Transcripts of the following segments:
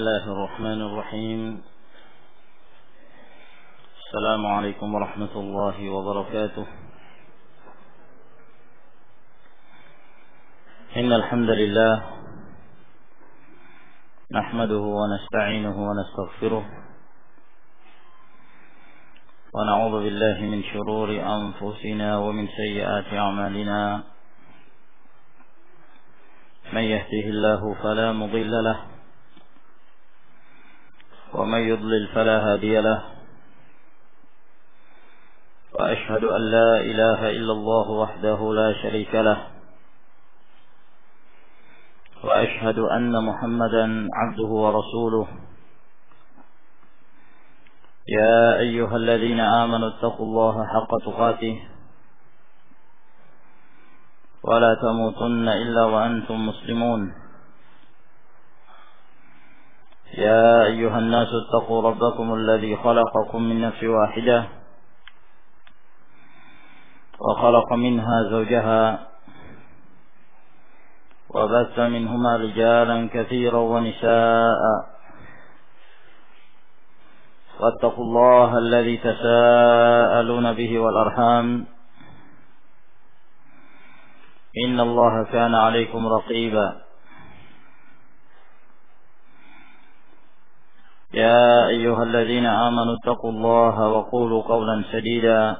الله الرحمن الرحيم. السلام عليكم ورحمة الله وبركاته. إن الحمد لله نحمده ونستعينه ونستغفره ونعوذ بالله من شرور أنفسنا ومن سيئات أعمالنا. من يهده الله فلا مضل له ومن يضلل فلا هادي له. وأشهد أن لا إله إلا الله وحده لا شريك له. وأشهد أن محمدا عبده ورسوله. يا أيها الذين آمنوا اتقوا الله حق تقاته ولا تموتن إلا وأنتم مسلمون. يا أيها الناس اتقوا ربكم الذي خلقكم من نفس واحدة وخلق منها زوجها وبث منهما رجالا كثيرا ونساء. واتقوا الله الذي تساءلون به والأرحام إن الله كان عليكم رقيبا. يا أيها الذين آمنوا اتقوا الله وقولوا قولا سديدا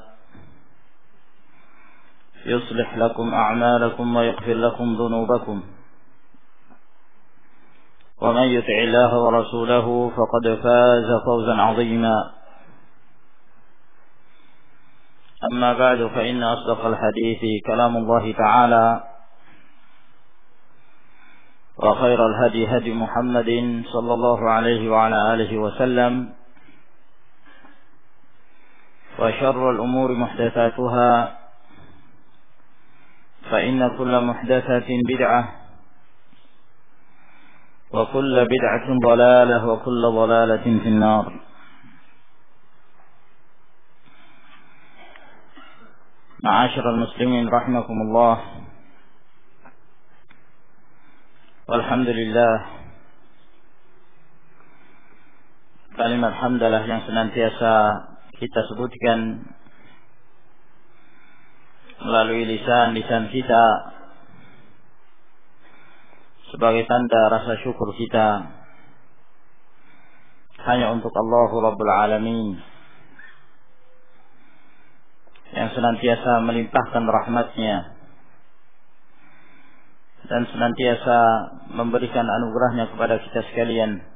يصلح لكم أعمالكم ويغفر لكم ذنوبكم. ومن يطع الله ورسوله فقد فاز فوزا عظيما. أما بعد فإن أصدق الحديث كلام الله تعالى وخير الهدي هدي محمد صلى الله عليه وعلى آله وسلم. وشر الأمور محدثاتها فإن كل محدثة بدعة وكل بدعة ضلالة وكل ضلالة في النار. معاشر المسلمين رحمكم الله. Alhamdulillah, kalimat hamdalah yang senantiasa kita sebutkan melalui lisan kita sebagai tanda rasa syukur kita hanya untuk Allah Rabbul Alamin yang senantiasa melimpahkan rahmatnya dan senantiasa memberikan anugerahnya kepada kita sekalian,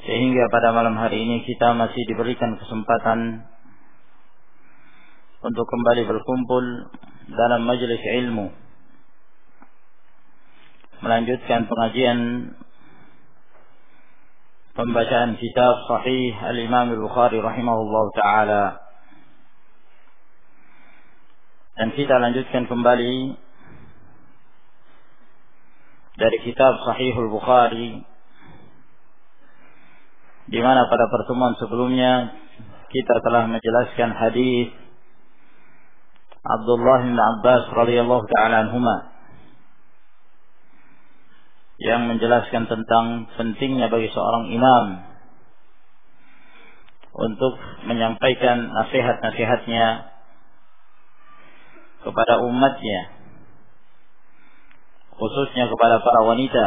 sehingga pada malam hari ini kita masih diberikan kesempatan untuk kembali berkumpul dalam majelis ilmu, melanjutkan pengajian pembacaan kitab Sahih Al-Imam Al-Bukhari rahimahullah ta'ala. Dan kita lanjutkan kembali dari kitab Sahihul Bukhari, di mana pada pertemuan sebelumnya kita telah menjelaskan hadis Abdullah bin Abbas radhiyallahu ta'ala anhuma yang menjelaskan tentang pentingnya bagi seorang imam untuk menyampaikan nasihat-nasihatnya kepada umatnya, khususnya kepada para wanita,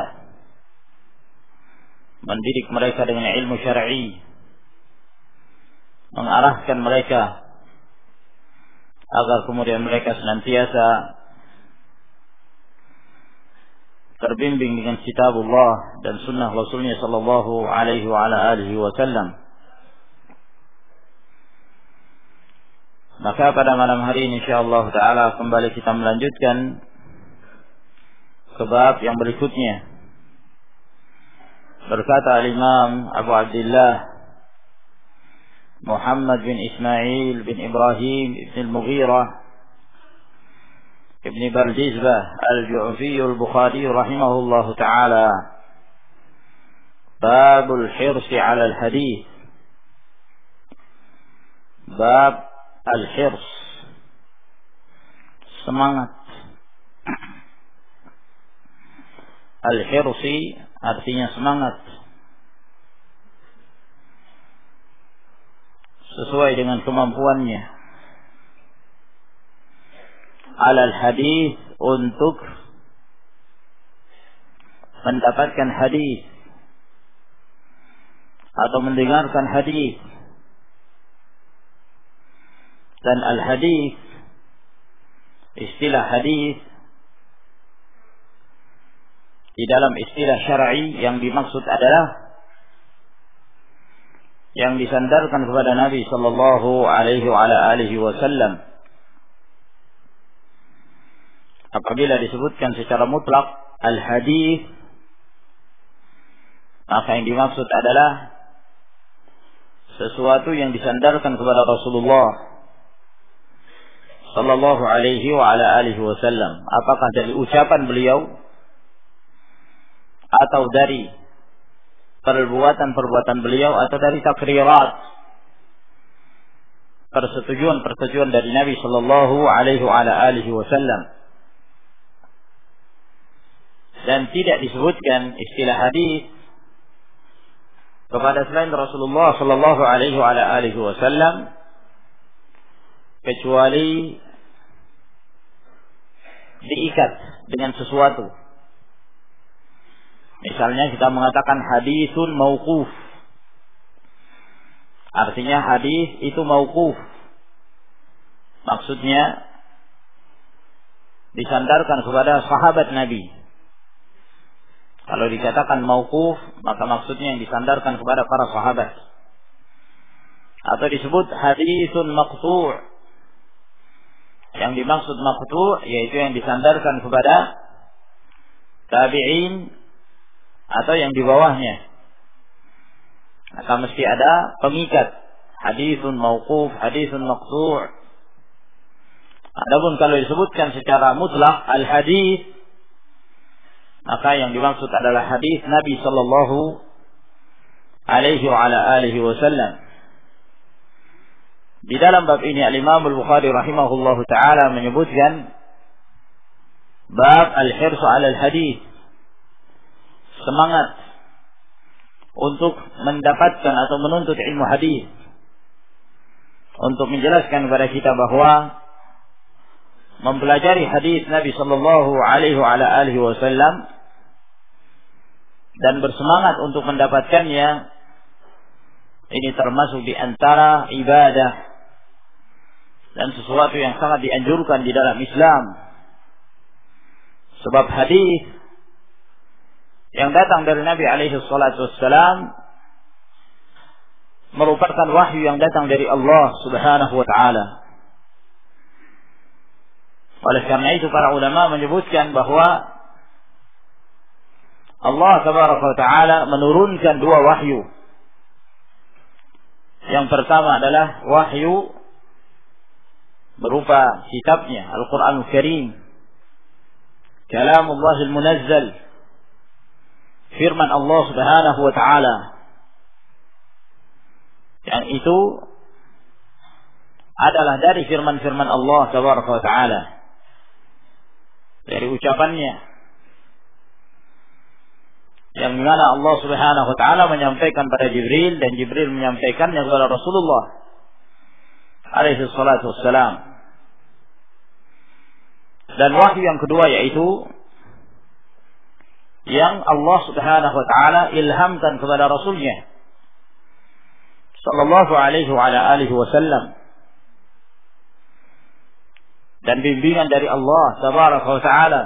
mendidik mereka dengan ilmu syar'i, mengarahkan mereka agar kemudian mereka senantiasa terbimbing dengan kitabullah dan sunnah Rasulnya sallallahu alaihi wa ala alihi wasallam. Maka pada malam hari ini insyaallah taala kembali kita melanjutkan ke bab yang berikutnya. Berkata Al-Imam Abu Abdullah Muhammad bin Ismail bin Ibrahim bin Al-Mughirah ibn Bardizbah Al-Ju'fi Al-Bukhari rahimahullah ta'ala, Babul Hirsi ala al-Hadith. Bab al-hirs, semangat al-hirsi artinya semangat, sesuai dengan kemampuannya, alal hadis, untuk mendapatkan hadis atau mendengarkan hadis. Dan al-hadis, istilah hadis di dalam istilah syar'i yang dimaksud adalah yang disandarkan kepada Nabi sallallahu alaihi wasallam. Apabila disebutkan secara mutlak al-hadis, maka yang dimaksud adalah sesuatu yang disandarkan kepada Rasulullah sallallahu alaihi wasallam, apakah dari ucapan beliau atau dari perbuatan beliau atau dari takrirat, persetujuan dari Nabi sallallahu alaihi wasallam. Dan tidak disebutkan istilah hadis kepada selain Rasulullah sallallahu alaihi wasallam kecuali diikat dengan sesuatu. Misalnya kita mengatakan hadisun mauquf, artinya hadis itu mauquf, maksudnya disandarkan kepada sahabat Nabi. Kalau dikatakan mauquf, maka maksudnya yang disandarkan kepada para sahabat. Atau disebut hadisun maqtu', yang dimaksud maqtu' yaitu yang disandarkan kepada tabi'in atau yang di bawahnya. Maka mesti ada pengikat, hadisun mauquf, hadisun maqtu'. Adapun kalau disebutkan secara mutlak al-hadis, maka yang dimaksud adalah hadis Nabi sallallahu alaihi wasallam. Di dalam bab ini Al-Imam Al-Bukhari rahimahullahu taala menyebutkan bab al-hirsu 'ala al-hadis, semangat untuk mendapatkan atau menuntut ilmu hadis, untuk menjelaskan kepada kita bahwa mempelajari hadis Nabi sallallahu alaihi wasallam dan bersemangat untuk mendapatkannya, ini termasuk di antara ibadah dan sesuatu yang sangat dianjurkan di dalam Islam. Sebab hadis yang datang dari Nabi alaihi salatu wassalam merupakan wahyu yang datang dari Allah subhanahu wa ta'ala. Oleh karena itu para ulama menyebutkan bahwa Allah tabaraka wa ta'ala menurunkan dua wahyu. Yang pertama adalah wahyu berupa kitabnya Al-Quranul Karim, Kalamullahil Munazzal, firman Allah subhanahu wa ta'ala, yang itu adalah dari firman-firman Allah tabaraka wa ta'ala, dari ucapannya, yang mana Allah subhanahu wa ta'ala menyampaikan pada Jibril, dan Jibril menyampaikannya kepada Rasulullah alaihi salatu wassalam. Dan wahyu yang kedua yaitu yang Allah subhanahu wa ta'ala ilhamkan kepada Rasulnya sallallahu alaihi wasallam, dan bimbingan dari Allah tabaraka wa ta'ala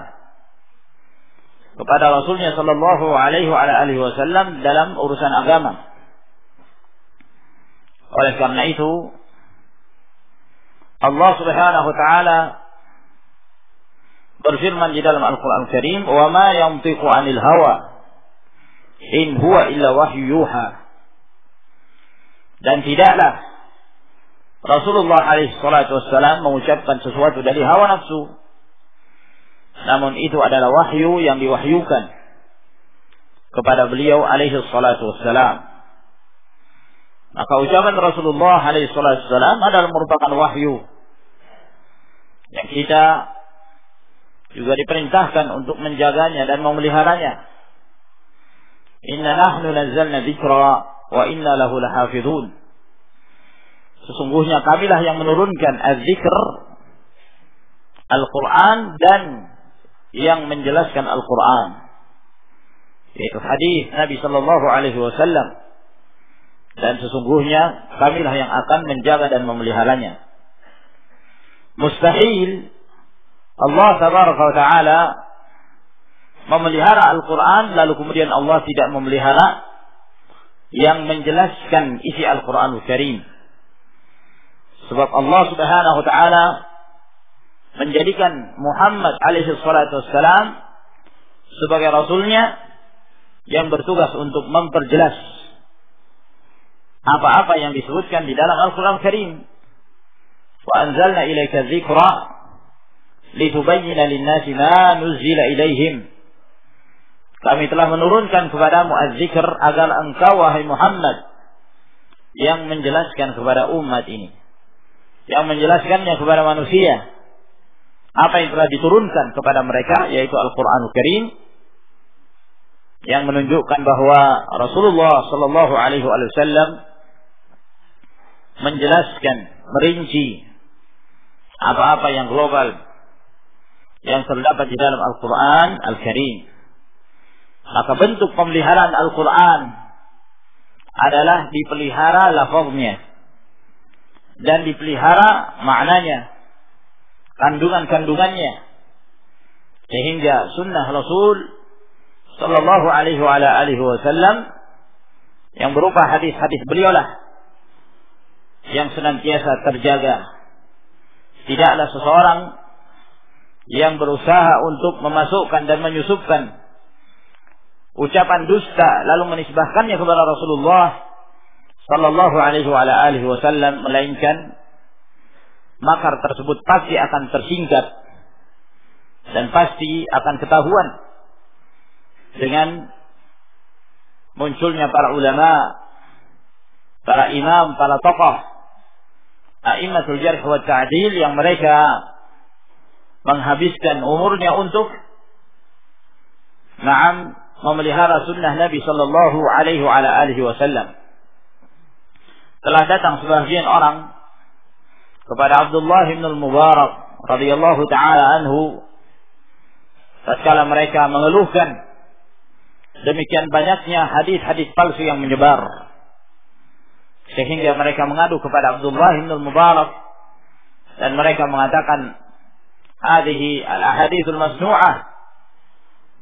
kepada Rasulnya sallallahu alaihi wasallam dalam urusan agama. Oleh karena itu Allah subhanahu wa ta'ala berfirman di dalam Al-Quran Karim, wa ma yantiqu 'anil hawa in huwa illa wahyu yuha. Dan tidaklah Rasulullah alaihi salatu wassalam mengucapkan sesuatu dari hawa nafsu, namun itu adalah wahyu yang diwahyukan kepada beliau alaihi salatu wassalam. Maka ucapan Rasulullah alaihi salatu wassalam adalah merupakan wahyu yang kita juga diperintahkan untuk menjaganya dan memeliharanya. Inna nahnu nazzalna dzikra wa inna lahu lahafizun. Sesungguhnya kamilah yang menurunkan az-zikr, Al-Quran, dan yang menjelaskan Al-Quran, yaitu hadis Nabi Sallallahu Alaihi Wasallam. Dan sesungguhnya kamilah yang akan menjaga dan memeliharanya. Mustahil Allah Tabaraka wa Ta'ala memelihara Al-Quran lalu kemudian Allah tidak memelihara yang menjelaskan isi Al-Quranul Karim. Sebab Allah Subhanahu wa Ta'ala menjadikan Muhammad alaihi salatu wassalam sebagai rasulnya yang bertugas untuk memperjelas apa-apa yang disebutkan di dalam Al-Quran Karim. Wa anzalna ilaika dzikra litubayyana lin-nasi ma nuzila ilaihim. Kami telah menurunkan kepadamu az-zikr agar engkau wahai Muhammad yang menjelaskan kepada umat ini, yang menjelaskannya kepada manusia apa yang telah diturunkan kepada mereka, yaitu Al-Quranul Karim, yang menunjukkan bahwa Rasulullah Sallallahu Alaihi Wasallam menjelaskan, merinci apa-apa yang global yang terdapat di dalam Al-Quran Al-Karim. Maka bentuk pemeliharaan Al-Quran adalah dipelihara lafaznya dan dipelihara maknanya, kandungan-kandungannya, sehingga sunnah Rasul Sallallahu Alaihi Wasallam yang berupa hadis-hadis beliaulah yang senantiasa terjaga. Tidaklah seseorang yang berusaha untuk memasukkan dan menyusupkan ucapan dusta lalu menisbahkannya kepada Rasulullah Sallallahu Alaihi Wasallam, melainkan makar tersebut pasti akan tersingkat dan pasti akan ketahuan dengan munculnya para ulama, para imam, para tokoh a'immatul jarh wa ta'dil yang mereka menghabiskan umurnya untuk memelihara sunnah Nabi Sallallahu Alaihi Wasallam. Telah datang sebagian orang kepada Abdullah bin Al-Mubarak radhiyallahu taala anhu tatkala mereka mengeluhkan demikian banyaknya hadis-hadis palsu yang menyebar, sehingga mereka mengadu kepada Abdullah bin Al-Mubarak dan mereka mengatakan, hadhihi al-ahaditsul masnu'ah,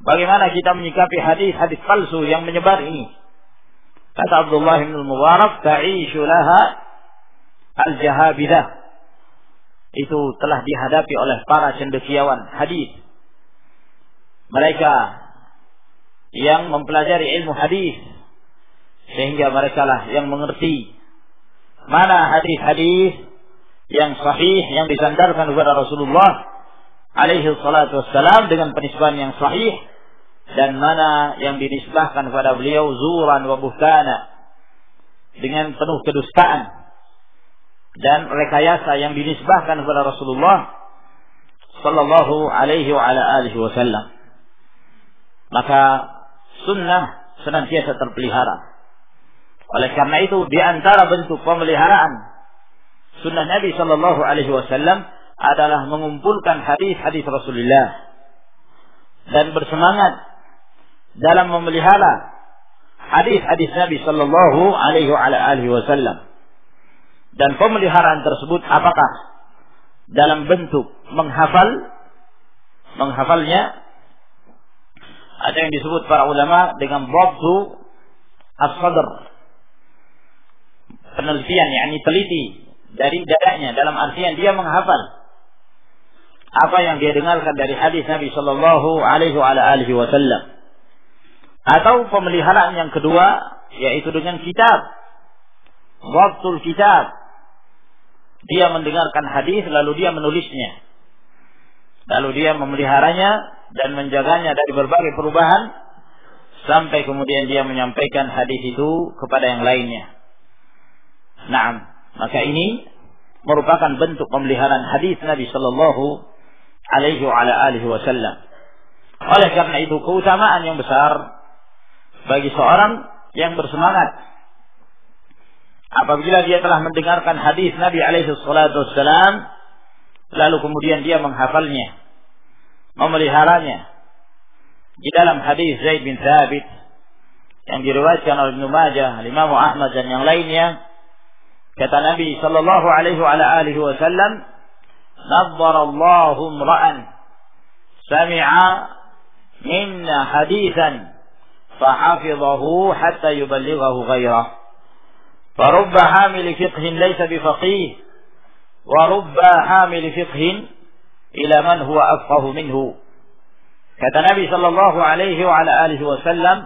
bagaimana kita menyikapi hadis-hadis palsu yang menyebar ini? Kata Abdullah bin Al-Mubarak, ta'ishu laha al-jahabidah, itu telah dihadapi oleh para cendekiawan hadis. Mereka yang mempelajari ilmu hadis, sehingga mereka lah yang mengerti mana hadis-hadis yang sahih yang disandarkan kepada Rasulullah alaihi salatu wassalam dengan penisbahan yang sahih, dan mana yang dinisbahkan kepada beliau zuran wa buhtana, dengan penuh kedustaan dan rekayasa yang dinisbahkan kepada Rasulullah Sallallahu Alaihi Wasallam. Maka sunnah senantiasa terpelihara. Oleh karena itu, di antara bentuk pemeliharaan sunnah Nabi Sallallahu Alaihi Wasallam adalah mengumpulkan hadis-hadis Rasulullah dan bersemangat dalam memelihara hadis-hadis Nabi Sallallahu Alaihi Wasallam. Dan pemeliharaan tersebut apakah dalam bentuk menghafalnya, ada yang disebut para ulama dengan dhabtu as-sadr, penelitian, yakni teliti dari dadanya, dalam artian dia menghafal apa yang dia dengarkan dari hadis Nabi Sallallahu Alaihi Wasallam. Atau pemeliharaan yang kedua, yaitu dengan kitab, dhabtul kitab, dia mendengarkan hadis lalu dia menulisnya, lalu dia memeliharanya dan menjaganya dari berbagai perubahan sampai kemudian dia menyampaikan hadis itu kepada yang lainnya. Maka ini merupakan bentuk pemeliharaan hadis Nabi Sallallahu alaihi wa ala alihi wasallam. Oleh karena itu keutamaan yang besar bagi seorang yang bersemangat apabila dia telah mendengarkan hadis Nabi alaihi salatu wassalam, lalu kemudian dia menghafalnya, memeliharanya. Di dalam hadis Zaid bin Thabit yang diriwayatkan oleh Ibnu Majah, Imam Ahmad dan yang lainnya, kata Nabi sallallahu alaihi wa ala alihi wasallam, "Nadharallahu imra'an sami'a minna haditsan fahafidhahu hatta yuballighahu ghayrah. فرب حامل فقه ليس بفقيه ورب حامل فقه إلى من هو أفقه منه." Kata Nabi sallallahu alaihi wa ala alihi wasallam,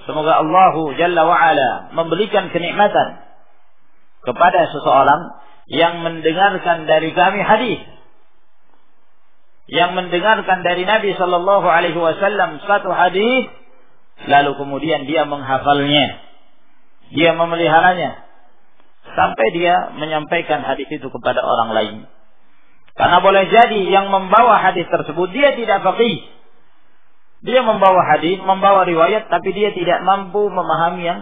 semoga Allah Jalla wa ala memberikan kenikmatan kepada seseorang yang mendengarkan dari kami hadis, yang mendengarkan dari Nabi sallallahu alaihi wasallam satu hadis, lalu kemudian dia menghafalnya, dia memeliharanya sampai dia menyampaikan hadis itu kepada orang lain. Karena boleh jadi yang membawa hadis tersebut dia tidak faqih. Dia membawa hadis, membawa riwayat, tapi dia tidak mampu memahami yang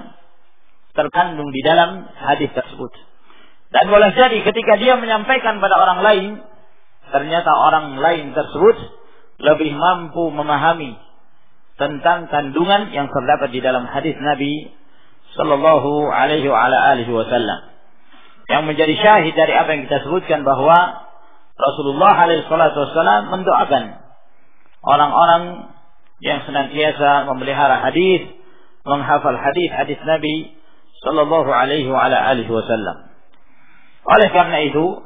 terkandung di dalam hadis tersebut. Dan boleh jadi ketika dia menyampaikan pada orang lain, ternyata orang lain tersebut lebih mampu memahami tentang kandungan yang terdapat di dalam hadis Nabi sallallahu alaihi wa ala alihi wasallam. Yang menjadi syahid dari apa yang kita sebutkan bahwa Rasulullah alaihi salatu wasallam mendoakan orang-orang yang senantiasa memelihara hadis, menghafal hadis Nabi sallallahu alaihi wa ala alihi wasallam. Oleh karena itu,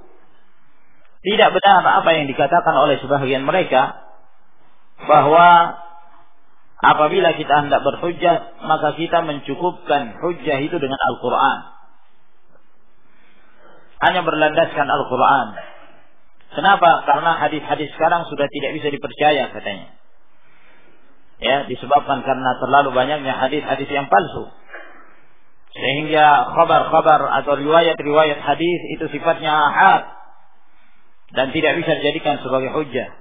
tidak benar apa yang dikatakan oleh sebagian mereka bahwa apabila kita hendak berhujjah, maka kita mencukupkan hujjah itu dengan Al-Quran. Hanya berlandaskan Al-Quran. Kenapa? Karena hadis-hadis sekarang sudah tidak bisa dipercaya katanya. Ya, disebabkan karena terlalu banyaknya hadis-hadis yang palsu. Sehingga khabar-khabar atau riwayat-riwayat hadis itu sifatnya ahad dan tidak bisa dijadikan sebagai hujjah.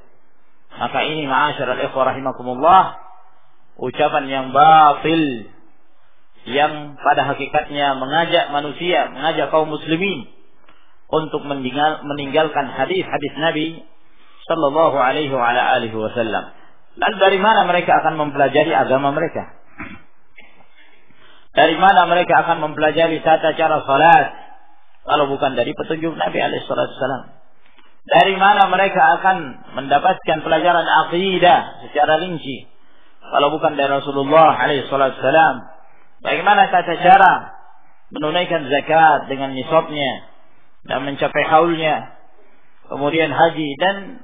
Maka ini ma'asyiral ikhwah rahimakumullah, ucapan yang batil, yang pada hakikatnya mengajak manusia, mengajak kaum muslimin untuk meninggalkan hadis-hadis Nabi sallallahu alaihi wa ala alihi wasallam. Lalu dari mana mereka akan mempelajari agama mereka? Dari mana mereka akan mempelajari tata cara salat kalau bukan dari petunjuk Nabi alaihi wasallam? Dari mana mereka akan mendapatkan pelajaran akidah secara rinci kalau bukan dari Rasulullah alaihi wasallam? Bagaimana tata cara menunaikan zakat dengan nisabnya dan mencapai haulnya, kemudian haji dan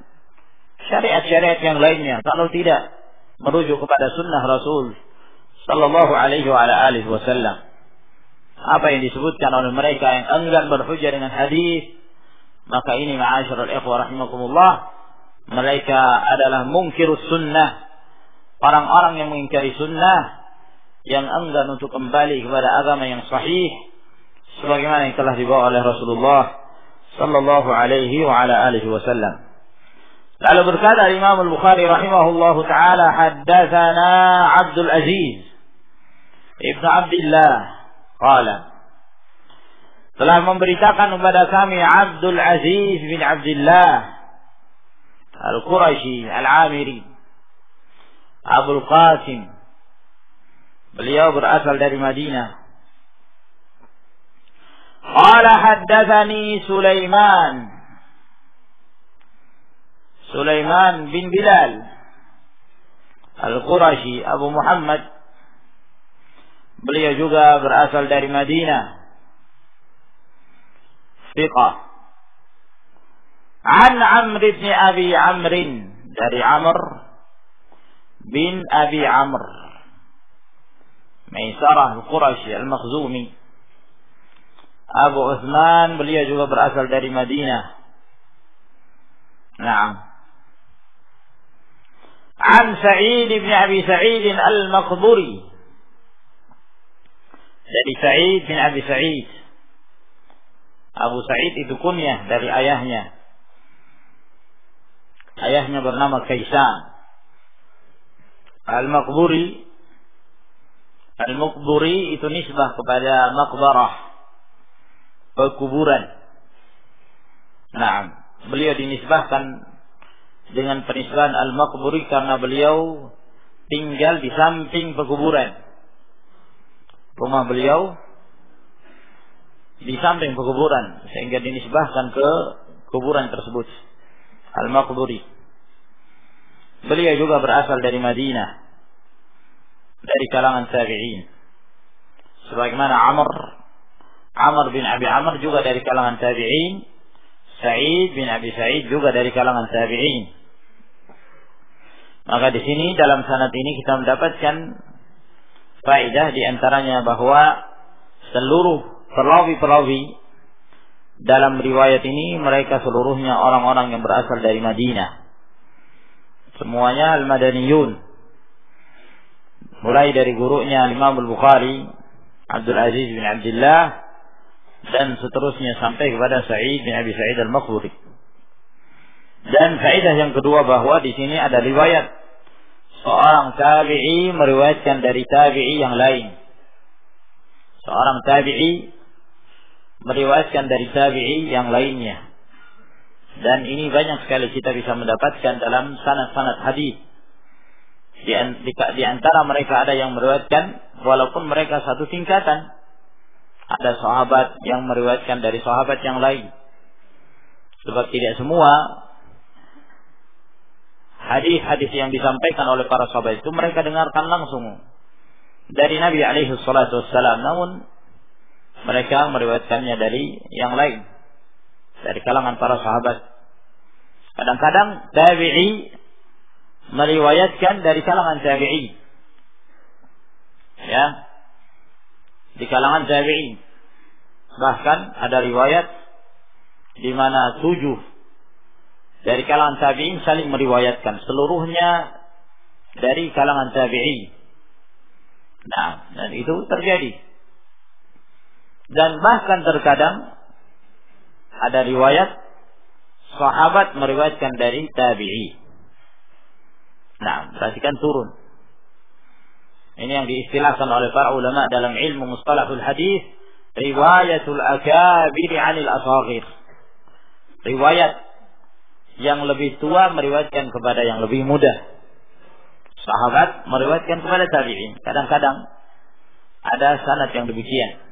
syariat-syariat yang lainnya kalau tidak merujuk kepada sunnah Rasul sallallahu alaihi wa ala alihi wasallam? Apa yang disebutkan oleh mereka yang enggan berhujjah dengan hadis, maka ini ma'asyiral ikhwah rahimakumullah, mereka adalah munkirus sunnah, orang-orang yang mengingkari sunnah, yang enggan untuk kembali kepada agama yang sahih sebagaimana yang telah dibawa oleh Rasulullah sallallahu alaihi wa ala alihi wasallam. Lalu berkata Imam Al-Bukhari rahimahullahu taala, haddatsana Abdul Aziz Ibnu Abdullah qala, telah memberitakan kepada kami Abdul Aziz bin Abdullah Al-Qurashi Al-Amiri Abul Qasim, beliau berasal dari Madinah. Qala haddatsani Sulaiman bin Bilal Al-Qurashi Abu Muhammad, beliau juga berasal dari Madinah, thiqah. An Amr bin Abi Amr, dari Amr bin Abi Amr Maisarah Al-Qurashi Al-Makhzumi Abu Uthman, beliau juga berasal dari Madinah. Naam. An Sa'id bin Abi Sa'id Al-Maqburi, dari Sa'id bin Abi Sa'id. Abu Sa'id itu kunyah dari ayahnya. ayahnya bernama Kaisan Al-Maqburi. Al-Maqburi itu nisbah kepada maqbarah, pekuburan. Nah, beliau dinisbahkan dengan penisbahan Al-Maqburi karena beliau tinggal di samping pekuburan. Rumah beliau di samping pekuburan, sehingga dinisbahkan ke kuburan tersebut, Al-Maqburi. Beliau juga berasal dari Madinah, dari kalangan tabi'in. Sebagaimana Amr bin Abi Amr juga dari kalangan tabi'in, Sa'id bin Abi Sa'id juga dari kalangan tabi'in. Maka di sini dalam sanad ini kita mendapatkan faedah di antaranya bahwa seluruh perawi-perawi dalam riwayat ini mereka seluruhnya orang-orang yang berasal dari Madinah. Semuanya al-Madaniyun. Mulai dari gurunya Imam Al-Bukhari, Abdul Aziz bin Abdullah, dan seterusnya sampai kepada Sa'id bin Abi Sa'id Al-Maqburi. Dan faedah yang kedua bahwa di sini ada riwayat seorang tabi'i meriwayatkan dari tabi'i yang lain. Seorang tabi'i meriwayatkan dari tabi'i yang lainnya. Dan ini banyak sekali kita bisa mendapatkan dalam sanad-sanad hadis. Di antara mereka ada yang meriwayatkan walaupun mereka satu tingkatan. Ada sahabat yang meriwayatkan dari sahabat yang lain. Sebab tidak semua hadis-hadis yang disampaikan oleh para sahabat itu mereka dengarkan langsung dari Nabi alaihi salatu wassalam, namun mereka meriwayatkannya dari yang lain, dari kalangan para sahabat. Kadang-kadang tabi'i meriwayatkan dari kalangan tabi'i, ya, di kalangan tabi'i. Bahkan ada riwayat di mana 7 dari kalangan tabi'in saling meriwayatkan, seluruhnya dari kalangan tabi'in. Nah, dan itu terjadi. Dan bahkan terkadang ada riwayat sahabat meriwayatkan dari tabi'i. Nah, perhatikan turun. Ini yang diistilahkan oleh para ulama dalam ilmu mustalahul hadis, riwayatul akabir 'anil asagir. Riwayat yang lebih tua meriwayatkan kepada yang lebih muda. Sahabat meriwayatkan kepada tabi'in. Kadang-kadang ada sanad yang demikian.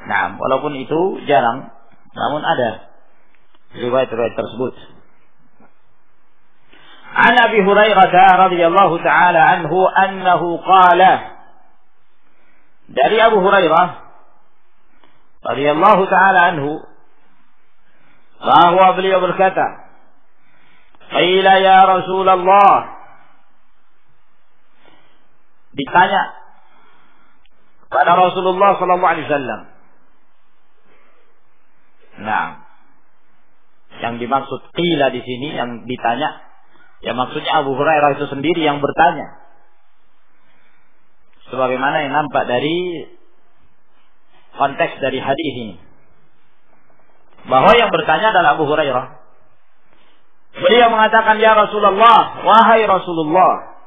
Nah, walaupun itu jarang, namun ada riwayat-riwayat tersebut. An Abi Hurairah radhiyallahu taala anhu annahu qala, dari Abu Hurairah radhiyallahu taala anhu bahwa beliau berkata, qila ya Rasulullah, ditanya kepada Rasulullah sallallahu alaihi wasallam. Nah, yang dimaksud qila di sini yang ditanya, ya maksudnya Abu Hurairah itu sendiri yang bertanya. Sebagaimana yang nampak dari konteks dari hadis ini, bahwa yang bertanya adalah Abu Hurairah. Beliau mengatakan, ya Rasulullah, wahai Rasulullah,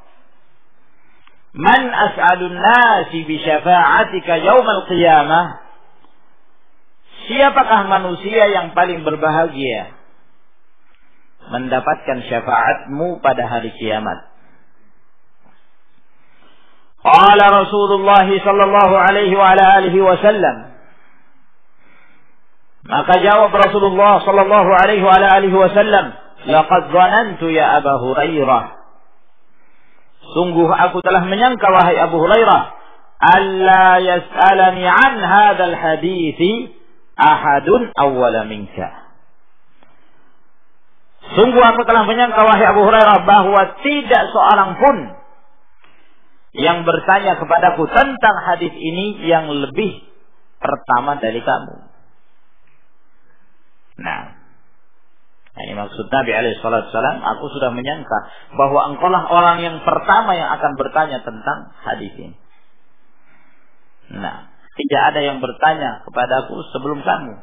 man as'alun nasi bi syafa'atika yaumal qiyamah, siapakah manusia yang paling berbahagia mendapatkan syafaatmu pada hari kiamat? Qala Rasulullah sallallahu alaihi wa ala alihi wasallam, maka jawab Rasulullah sallallahu alaihi wa ala alihi wasallam, laqad dhanantu ya Abu Hurairah, sungguh aku telah menyangka wahai Abu Hurairah, alla yas'alani an hadzal hadithi ahadun awwala minka. Sungguh aku telah menyangka wahai Abu Hurairah bahwa tidak seorang pun yang bertanya kepadaku tentang hadis ini yang lebih pertama dari kamu. Nah, ini maksud Nabi alaihi salatu wasallam, aku sudah menyangka bahwa engkaulah orang yang pertama yang akan bertanya tentang hadis ini. Nah, tidak ada yang bertanya kepadaku sebelum kamu.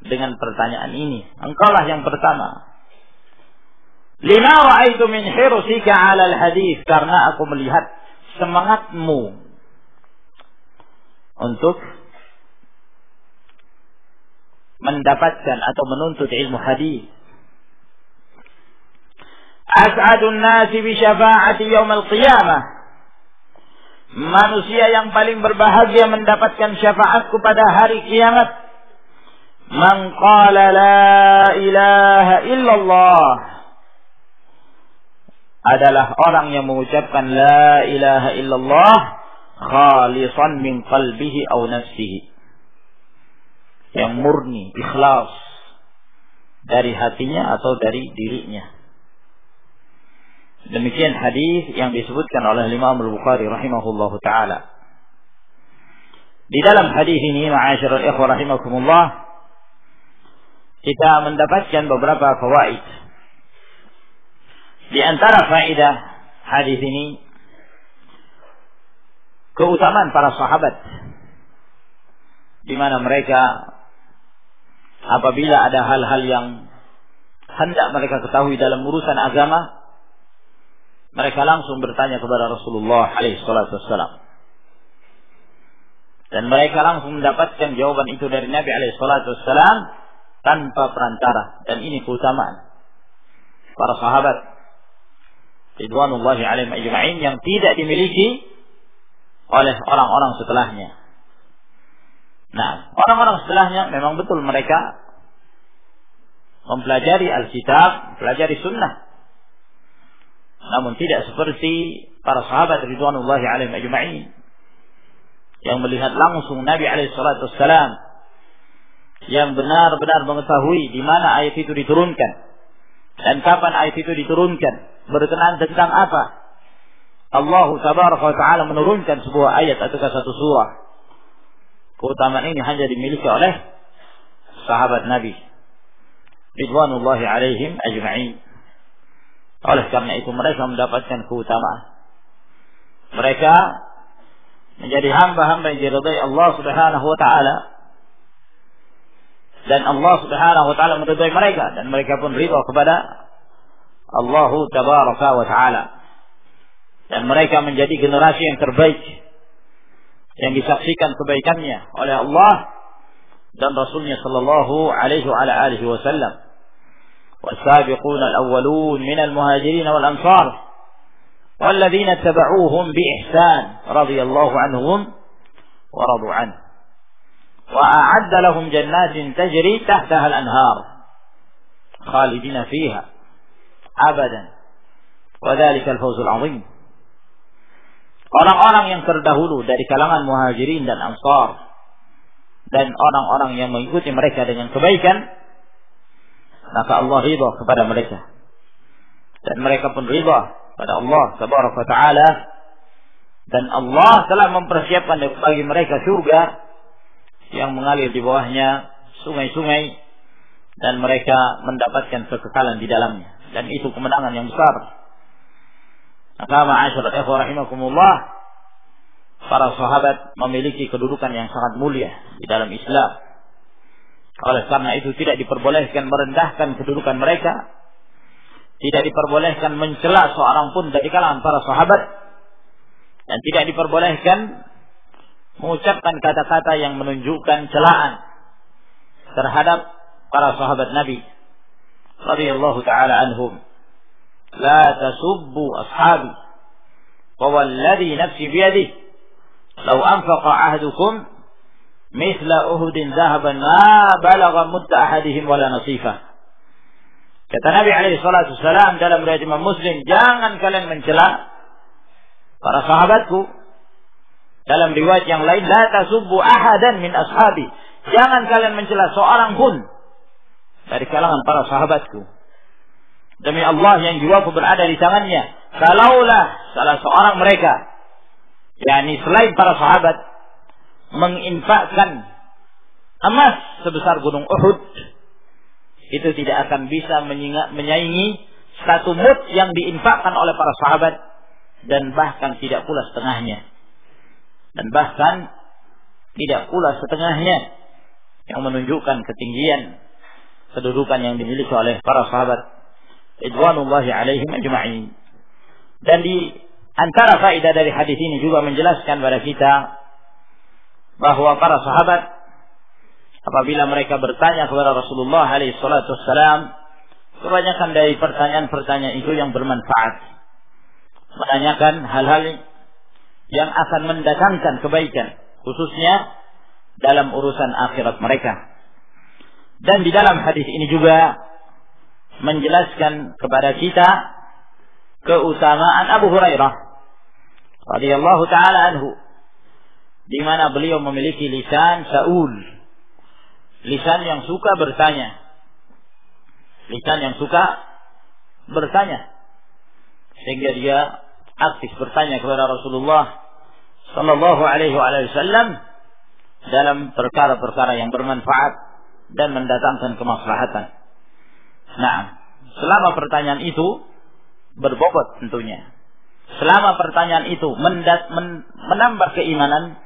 dengan pertanyaan ini. Engkaulah yang pertama. Lima ra'aitu min hirsika 'ala al-hadis, karena aku melihat semangatmu untuk mendapatkan atau menuntut ilmu hadis. As'adun nasi bi syafa'ati yaumil qiyamah. Manusia yang paling berbahagia mendapatkan syafaatku pada hari kiamat. Man qala la ilaha illallah, adalah orang yang mengucapkan la ilaha illallah khalisan min qalbihi aw nafsihi, yang murni, ikhlas dari hatinya atau dari dirinya. Demikian hadis yang disebutkan oleh Imam Al-Bukhari rahimahullahu taala. Di dalam hadis ini, ma'asyiral ikhwah rahimakumullah, kita mendapatkan beberapa fawaid. Di antara faedah hadis ini, keutamaan para sahabat, di mana mereka apabila ada hal-hal yang hendak mereka ketahui dalam urusan agama, mereka langsung bertanya kepada Rasulullah SAW, dan mereka langsung mendapatkan jawaban itu dari Nabi SAW tanpa perantara. Dan ini keutamaan para sahabat ridwanullahi alaihim ajma'in yang tidak dimiliki oleh orang-orang setelahnya. Nah, orang-orang setelahnya memang betul mereka mempelajari Alkitab, mempelajari Sunnah, namun tidak seperti para sahabat ridwanullahi alaihim ajma'in yang melihat langsung Nabi SAW, yang benar-benar mengetahui di mana ayat itu diturunkan dan kapan ayat itu diturunkan, berkenaan tentang apa. Allah tabaraka wa ta'ala menurunkan sebuah ayat atau satu surah. Keutamaan ini hanya dimiliki oleh sahabat Nabi ridwanullahi alaihim ajma'in. Oleh karena itu mereka mendapatkan keutamaan. Mereka menjadi hamba-hamba yang diridai Allah Subhanahu wa taala, dan Allah Subhanahu wa taala meridai mereka, dan mereka pun ridha kepada Allah tabaraka wa taala. Dan mereka menjadi generasi yang terbaik yang disaksikan kebaikannya oleh Allah dan Rasulnya sallallahu alaihi wa alihi wasallam. والسابقون الأولون من المهاجرين والأنصار والذين اتبعوهم بإحسان رضي الله عنهم ورضوا عنه وأعد لهم جنات تجري تحتها الأنهار خالدين فيها أبدا وذلك الفوز العظيم. Orang-orang yang terdahulu dari kalangan muhajirin dan ansar, dan orang-orang yang mengikuti mereka dengan kebaikan, maka Allah ridha kepada mereka, dan mereka pun ridha pada Allah tabaraka taala, dan Allah telah mempersiapkan bagi mereka surga yang mengalir di bawahnya sungai-sungai, dan mereka mendapatkan kekekalan di dalamnya, dan itu kemenangan yang besar. Maka ma'asyiral ikhwah rahimakumullah, para sahabat memiliki kedudukan yang sangat mulia di dalam Islam. Oleh karena itu tidak diperbolehkan merendahkan kedudukan mereka, tidak diperbolehkan mencela seorang pun dari kalangan para sahabat, dan tidak diperbolehkan mengucapkan kata-kata yang menunjukkan celaan terhadap para sahabat Nabi radhiyallahu taala anhum. La tasubbu ashabi wa walladhi nafsi biyadihi law anfaqa ahadukum mithla Uhudin zahaban ma balagha mudda ahadihim wala nasifah. Kata Nabi alaihi salatu wasalam dalam riwayat Imam Muslim, jangan kalian mencela para sahabatku. Dalam riwayat yang lain, la tasubbu ahadan min ashabi, jangan kalian mencela seorang pun dari kalangan para sahabatku. Demi Allah yang jiwaku berada di tangannya, kalaulah salah seorang mereka, yakni selain para sahabat, menginfakkan emas sebesar gunung Uhud, itu tidak akan bisa menyaingi satu mud yang diinfakkan oleh para sahabat, dan bahkan tidak pula setengahnya, yang menunjukkan ketinggian kedudukan yang dimiliki oleh para sahabat ridwanullahi alaihim ajma'in. Dan di antara faedah dari hadis ini juga menjelaskan kepada kita bahwa para sahabat apabila mereka bertanya kepada Rasulullah alaihi salatu wassalam, kebanyakan dari pertanyaan-pertanyaan itu yang bermanfaat, menanyakan hal-hal yang akan mendatangkan kebaikan, khususnya dalam urusan akhirat mereka. Dan di dalam hadis ini juga menjelaskan kepada kita keutamaan Abu Hurairah radhiyallahu taala anhu, di mana beliau memiliki lisan sa'ul, lisan yang suka bertanya, lisan yang suka bertanya, sehingga dia aktif bertanya kepada Rasulullah sallallahu alaihi wasallam dalam perkara-perkara yang bermanfaat dan mendatangkan kemaslahatan. Nah, selama pertanyaan itu berbobot tentunya, selama pertanyaan itu menambah keimanan,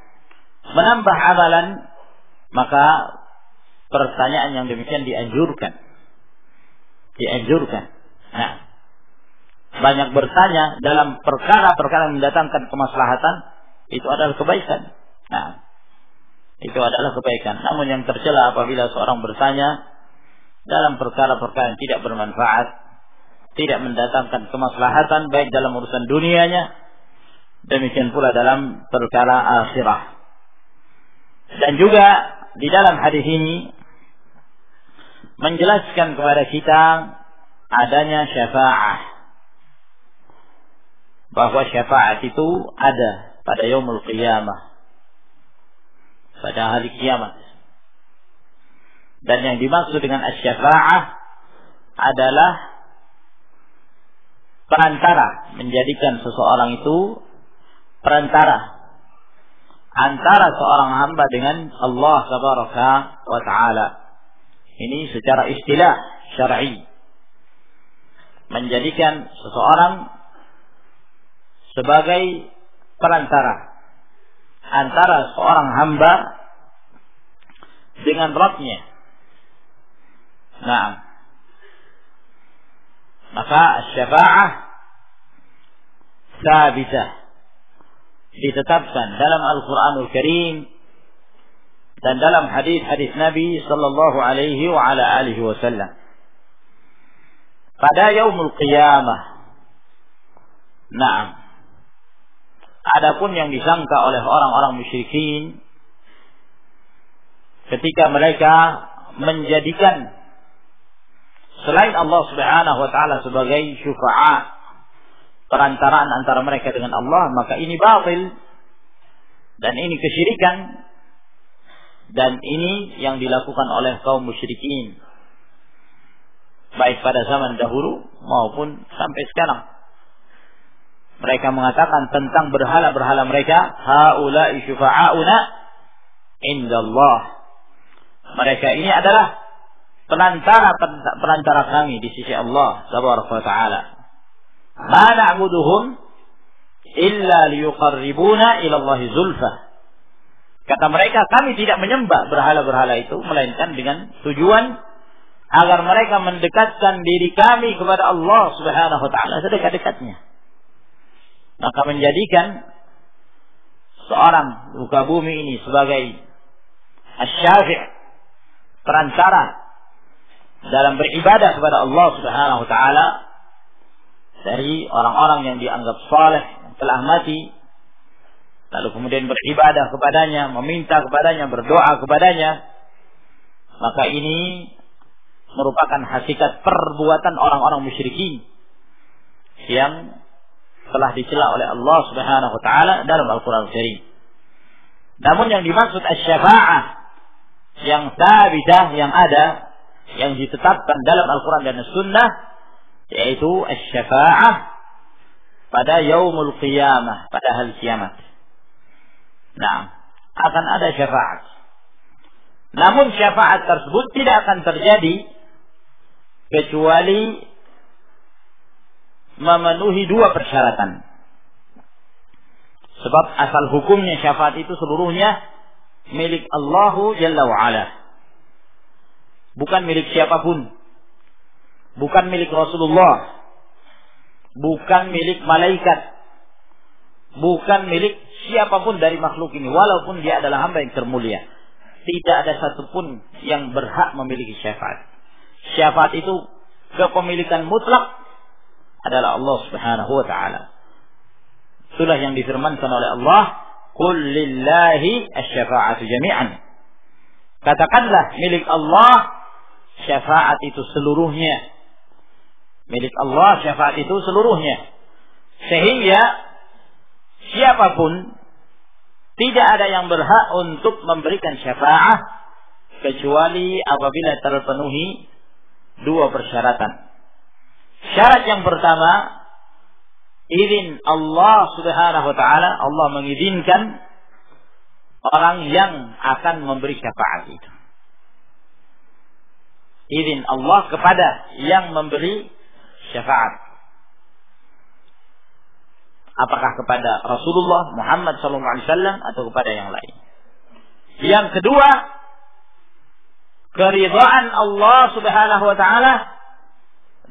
menambah amalan, maka pertanyaan yang demikian dianjurkan. Nah, banyak bertanya dalam perkara-perkara yang mendatangkan kemaslahatan itu adalah kebaikan. Nah, itu adalah kebaikan. Namun yang tercela apabila seorang bertanya dalam perkara-perkara yang tidak bermanfaat, tidak mendatangkan kemaslahatan baik dalam urusan dunianya, demikian pula dalam perkara akhirah. Dan juga di dalam hadis ini menjelaskan kepada kita adanya syafaat, bahwa syafaat itu ada pada yaumul qiyamah, pada hari kiamat. Dan yang dimaksud dengan asy-syafa'ah adalah perantara, menjadikan seseorang itu perantara antara seorang hamba dengan Allah tabaraka wa ta'ala. Ini secara istilah syar'i, menjadikan seseorang sebagai perantara antara seorang hamba dengan Rabb-Nya. Nah, maka syafa'ah sabitah, ditetapkan dalam Al-Quranul Karim dan dalam hadis-hadis Nabi sallallahu alaihi wa ala alihi wasallam. Pada yaumul qiyamah, na'am, adapun yang disangka oleh orang-orang musyrikin ketika mereka menjadikan selain Allah Subhanahu wa taala sebagai syufa'a, perantaraan antara mereka dengan Allah, maka ini batil dan ini kesyirikan, dan ini yang dilakukan oleh kaum musyrikin baik pada zaman dahulu maupun sampai sekarang. Mereka mengatakan tentang berhala-berhala mereka, haula'i syufa'auna indallah, mereka ini adalah perantara kami di sisi Allah tabaraka wa taala. Ma na'buduhum illa liyuqarribuna ila Allahi zulfa. Kata mereka, kami tidak menyembah berhala-berhala itu melainkan dengan tujuan agar mereka mendekatkan diri kami kepada Allah Subhanahu wa taala sedekat-dekatnya. Maka menjadikan seorang muka bumi ini sebagai asy-syafi', perantara dalam beribadah kepada Allah Subhanahu wa taala dari orang-orang yang dianggap saleh, yang telah mati, lalu kemudian beribadah kepadanya, meminta kepadanya, berdoa kepadanya, maka ini merupakan hakikat perbuatan orang-orang musyrikin yang telah dicela oleh Allah Subhanahu wa taala dalam Al-Qur'an Al-Karim. Namun yang dimaksud asy-syafa'ah yang sabitah, yang ada, yang ditetapkan dalam Al-Quran dan As-Sunnah, yaitu asy-syafa'ah pada yaumul qiyamah, pada hari kiamat. Nah, akan ada syafaat. Namun syafaat tersebut tidak akan terjadi kecuali memenuhi dua persyaratan. Sebab asal hukumnya syafaat itu seluruhnya milik Allah Jalla wa'ala. bukan milik siapapun, bukan milik Rasulullah, bukan milik malaikat, bukan milik siapapun dari makhluk ini, walaupun dia adalah hamba yang termulia. Tidak ada satupun yang berhak memiliki syafaat. Syafaat itu kepemilikan mutlak adalah Allah Subhanahu wa taala. Itulah yang difirmankan oleh Allah, "Qul lillahi asy-syafa'atu jami'an." Katakanlah, milik Allah syafaat itu seluruhnya. Milik Allah syafaat itu seluruhnya. Sehingga siapapun tidak ada yang berhak untuk memberikan syafaat kecuali apabila terpenuhi dua persyaratan. Syarat yang pertama, izin Allah Subhanahu wa taala, Allah mengizinkan orang yang akan memberi syafaat itu. Izin Allah kepada yang memberi syafaat. Apakah kepada Rasulullah Muhammad SAW atau kepada yang lain. Yang kedua, keridhaan Allah Subhanahu wa taala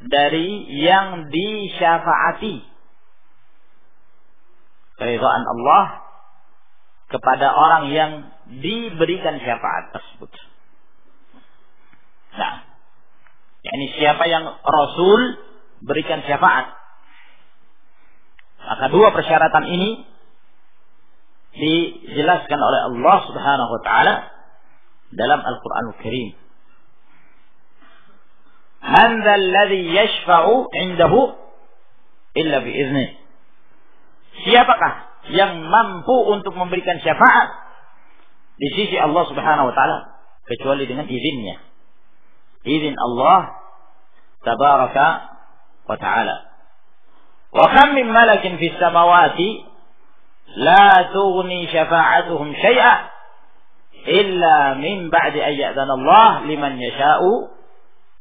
dari yang disyafaati. Keridhaan Allah kepada orang yang diberikan syafaat tersebut. Nah, yakni siapa yang Rasul berikan syafaat. Maka dua persyaratan ini dijelaskan oleh Allah Subhanahu wa taala dalam Al-Qur'anul Karim. Man dzal ladzi yashfa'u 'indahu illa bi'idznih. Siapakah yang mampu untuk memberikan syafaat di sisi Allah Subhanahu wa taala kecuali dengan izinnya. Izin Allah tabaraka wa ta'ala. Wa kam min malakin fis samawati la tughni syafa'atuhum syai'a illa min ba'di an ya'dzana Allah liman yasha'u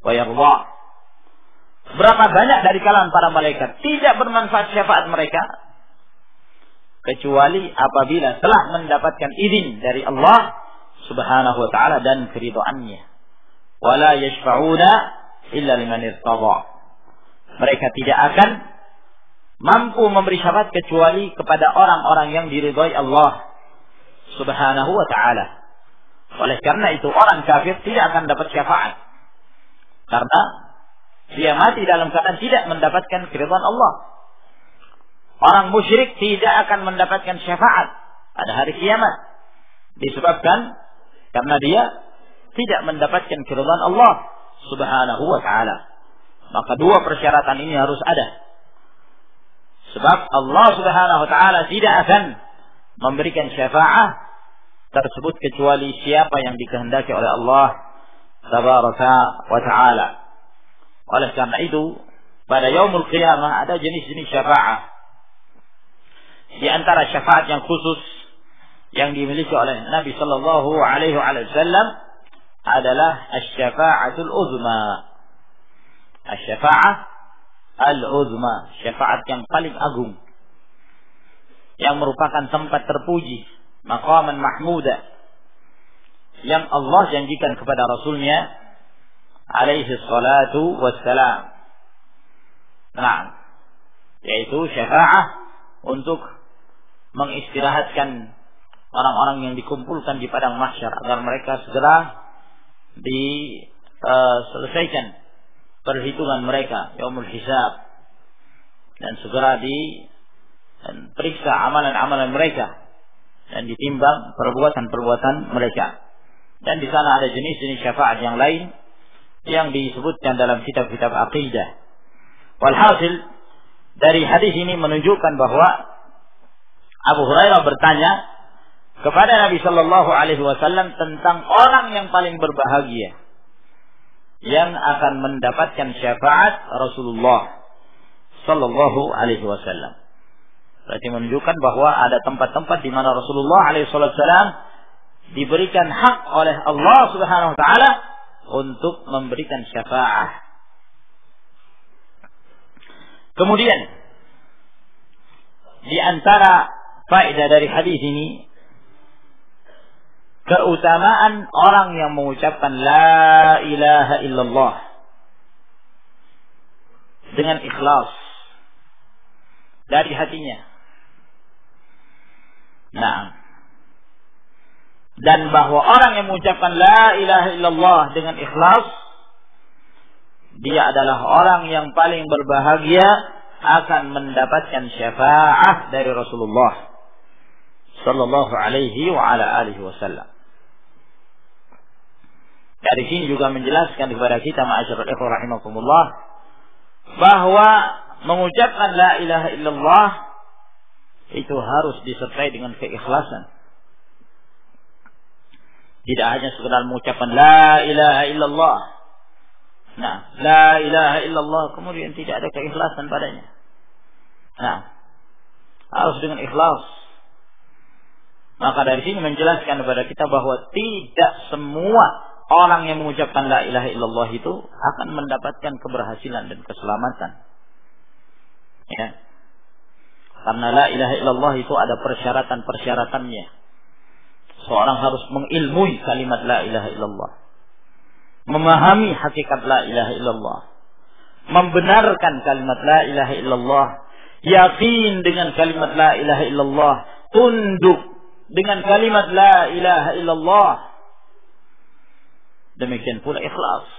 wa yarda. Berapa banyak dari kalangan para malaikat tidak bermanfaat syafaat mereka kecuali apabila telah mendapatkan izin dari Allah Subhanahu wa taala dan keridhaannya. Wala yashfa'una illa liman irtada. Mereka tidak akan mampu memberi syafaat kecuali kepada orang-orang yang diridhai Allah Subhanahu wa taala. Oleh karena itu orang kafir tidak akan dapat syafaat. Karena dia mati dalam keadaan tidak mendapatkan keridhaan Allah. Orang musyrik tidak akan mendapatkan syafaat pada hari kiamat. Disebabkan karena dia tidak mendapatkan keridhaan Allah Subhanahu wa taala. Maka dua persyaratan ini harus ada. Sebab Allah Subhanahu wa taala tidak akan memberikan syafaat tersebut kecuali siapa yang dikehendaki oleh Allah Tabaraka wa taala. Oleh karena itu, pada yaumul qiyamah ada jenis-jenis syafaat. Di antara syafaat yang khusus yang dimiliki oleh Nabi sallallahu alaihi wasallam adalah asy-syafa'atul uzma. Asy-syafa'ah al-uzma, syafaat yang paling agung, yang merupakan tempat terpuji, maqaman mahmuda, yang Allah janjikan kepada Rasulnya alaihi salatu wassalam. Nah, yaitu syafaat untuk mengistirahatkan orang-orang yang dikumpulkan di padang mahsyar agar mereka segera diselesaikan perhitungan mereka, yaumul hisab, dan segera diperiksa amalan-amalan mereka dan ditimbang perbuatan-perbuatan mereka. Dan di sana ada jenis-jenis syafaat yang lain yang disebutkan dalam kitab-kitab aqidah. Walhasil dari hadis ini menunjukkan bahwa Abu Hurairah bertanya kepada Nabi sallallahu alaihi wasallam tentang orang yang paling berbahagia yang akan mendapatkan syafaat Rasulullah sallallahu alaihi wasallam. Berarti menunjukkan bahwa ada tempat-tempat di mana Rasulullah alaihi wasallam diberikan hak oleh Allah Subhanahu wa taala untuk memberikan syafaat. Kemudian di antara faedah dari hadis ini keutamaan orang yang mengucapkan la ilaha illallah dengan ikhlas dari hatinya. Nah, dan bahwa orang yang mengucapkan la ilaha illallah dengan ikhlas, dia adalah orang yang paling berbahagia, akan mendapatkan syafaat dari Rasulullah sallallahu alaihi wa ala alihi wasallam. Dari sini juga menjelaskan kepada kita ma'asyiral ikhwah rahimakumullah, bahwa mengucapkan la ilaha illallah itu harus disertai dengan keikhlasan. Tidak hanya sekedar mengucapkan la ilaha illallah. Nah, la ilaha illallah kemudian tidak ada keikhlasan padanya. Nah, harus dengan ikhlas. Maka dari sini menjelaskan kepada kita bahwa tidak semua orang yang mengucapkan la ilaha illallah itu akan mendapatkan keberhasilan dan keselamatan. Ya. Karena la ilaha illallah itu ada persyaratan-persyaratannya. Seorang harus mengilmui kalimat la ilaha illallah, memahami hakikat la ilaha illallah, membenarkan kalimat la ilaha illallah, yakin dengan kalimat la ilaha illallah, tunduk dengan kalimat la ilaha illallah. Demikian pula ikhlas,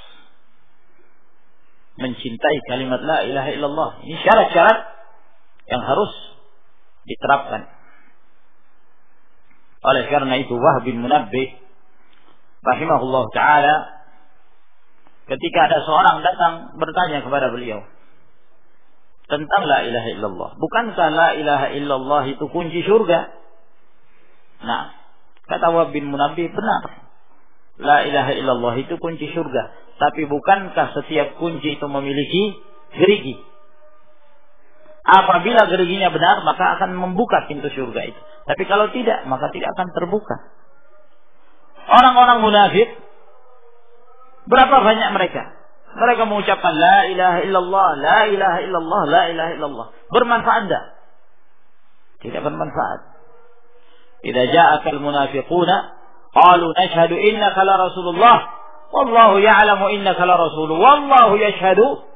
mencintai kalimat la ilaha illallah. Ini syarat-syarat yang harus diterapkan. Oleh karena itu Wahb bin Munabbih rahimahullah ta'ala, ketika ada seorang datang bertanya kepada beliau tentang la ilaha illallah, bukankah la ilaha illallah itu kunci surga? Nah, kata Wahb bin Munabbih, benar, la ilaha illallah itu kunci surga, tapi bukankah setiap kunci itu memiliki gerigi? Apabila geriginya benar, maka akan membuka pintu surga itu. Tapi kalau tidak, maka tidak akan terbuka. Orang-orang munafik, berapa banyak mereka? Mereka mengucapkan la ilaha illallah, la ilaha illallah, la ilaha illallah. Bermanfaat tak? Tidak bermanfaat. Idza ja'akal munafiquna qalu nashhadu innaka la rasulullah wallahu ya'lamu innaka la rasul wallahu yashhadu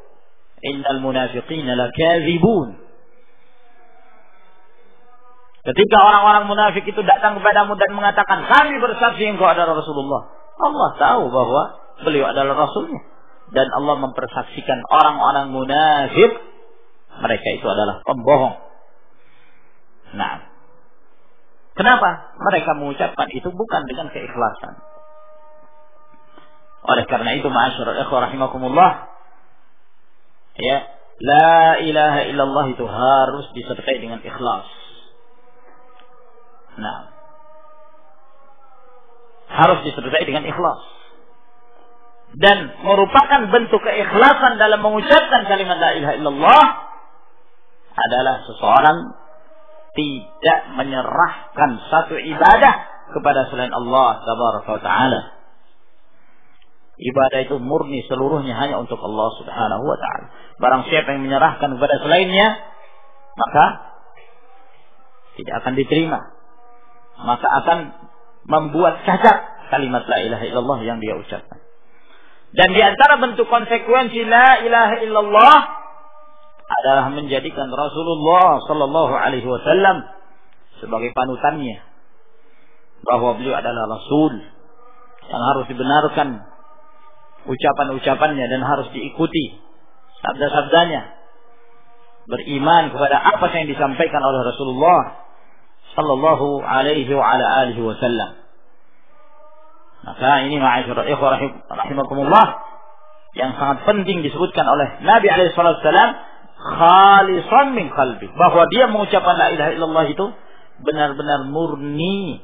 innal munafiqina lakadzibun. Ketika orang-orang munafik itu datang kepadamu dan mengatakan kami bersaksi engkau adalah Rasulullah, Allah tahu bahwa beliau adalah Rasulnya, dan Allah mempersaksikan orang-orang munafik mereka itu adalah pembohong. Nah, kenapa mereka mengucapkan itu? Bukan dengan keikhlasan. Oleh karena itu ma'asyiral ikhwah rahimakumullah, ya, la ilaha illallah itu harus disertai dengan ikhlas. Nah, harus disertai dengan ikhlas, dan merupakan bentuk keikhlasan dalam mengucapkan kalimat la ilaha illallah adalah seseorang tidak menyerahkan satu ibadah kepada selain Allah tabaraka wa ta'ala. Ibadah itu murni seluruhnya hanya untuk Allah subhanahu wa ta'ala. Barang siapa yang menyerahkan kepada selainnya, maka tidak akan diterima, maka akan membuat cacat kalimat la ilaha illallah yang dia ucapkan. Dan di antara bentuk konsekuensi la ilaha illallah adalah menjadikan Rasulullah sallallahu alaihi wasallam sebagai panutannya, bahwa beliau adalah Rasul yang harus dibenarkan ucapan-ucapannya dan harus diikuti sabda-sabdanya, beriman kepada apa yang disampaikan oleh Rasulullah sallallahu alaihi wa ala alihi wasallam. Maka ini ma'asyiral ikhwah rahimakumullah yang sangat penting disebutkan oleh Nabi alaihi wasallam, khalisan min qalbi, bahwa dia mengucapkan la ilaha illallah itu benar-benar murni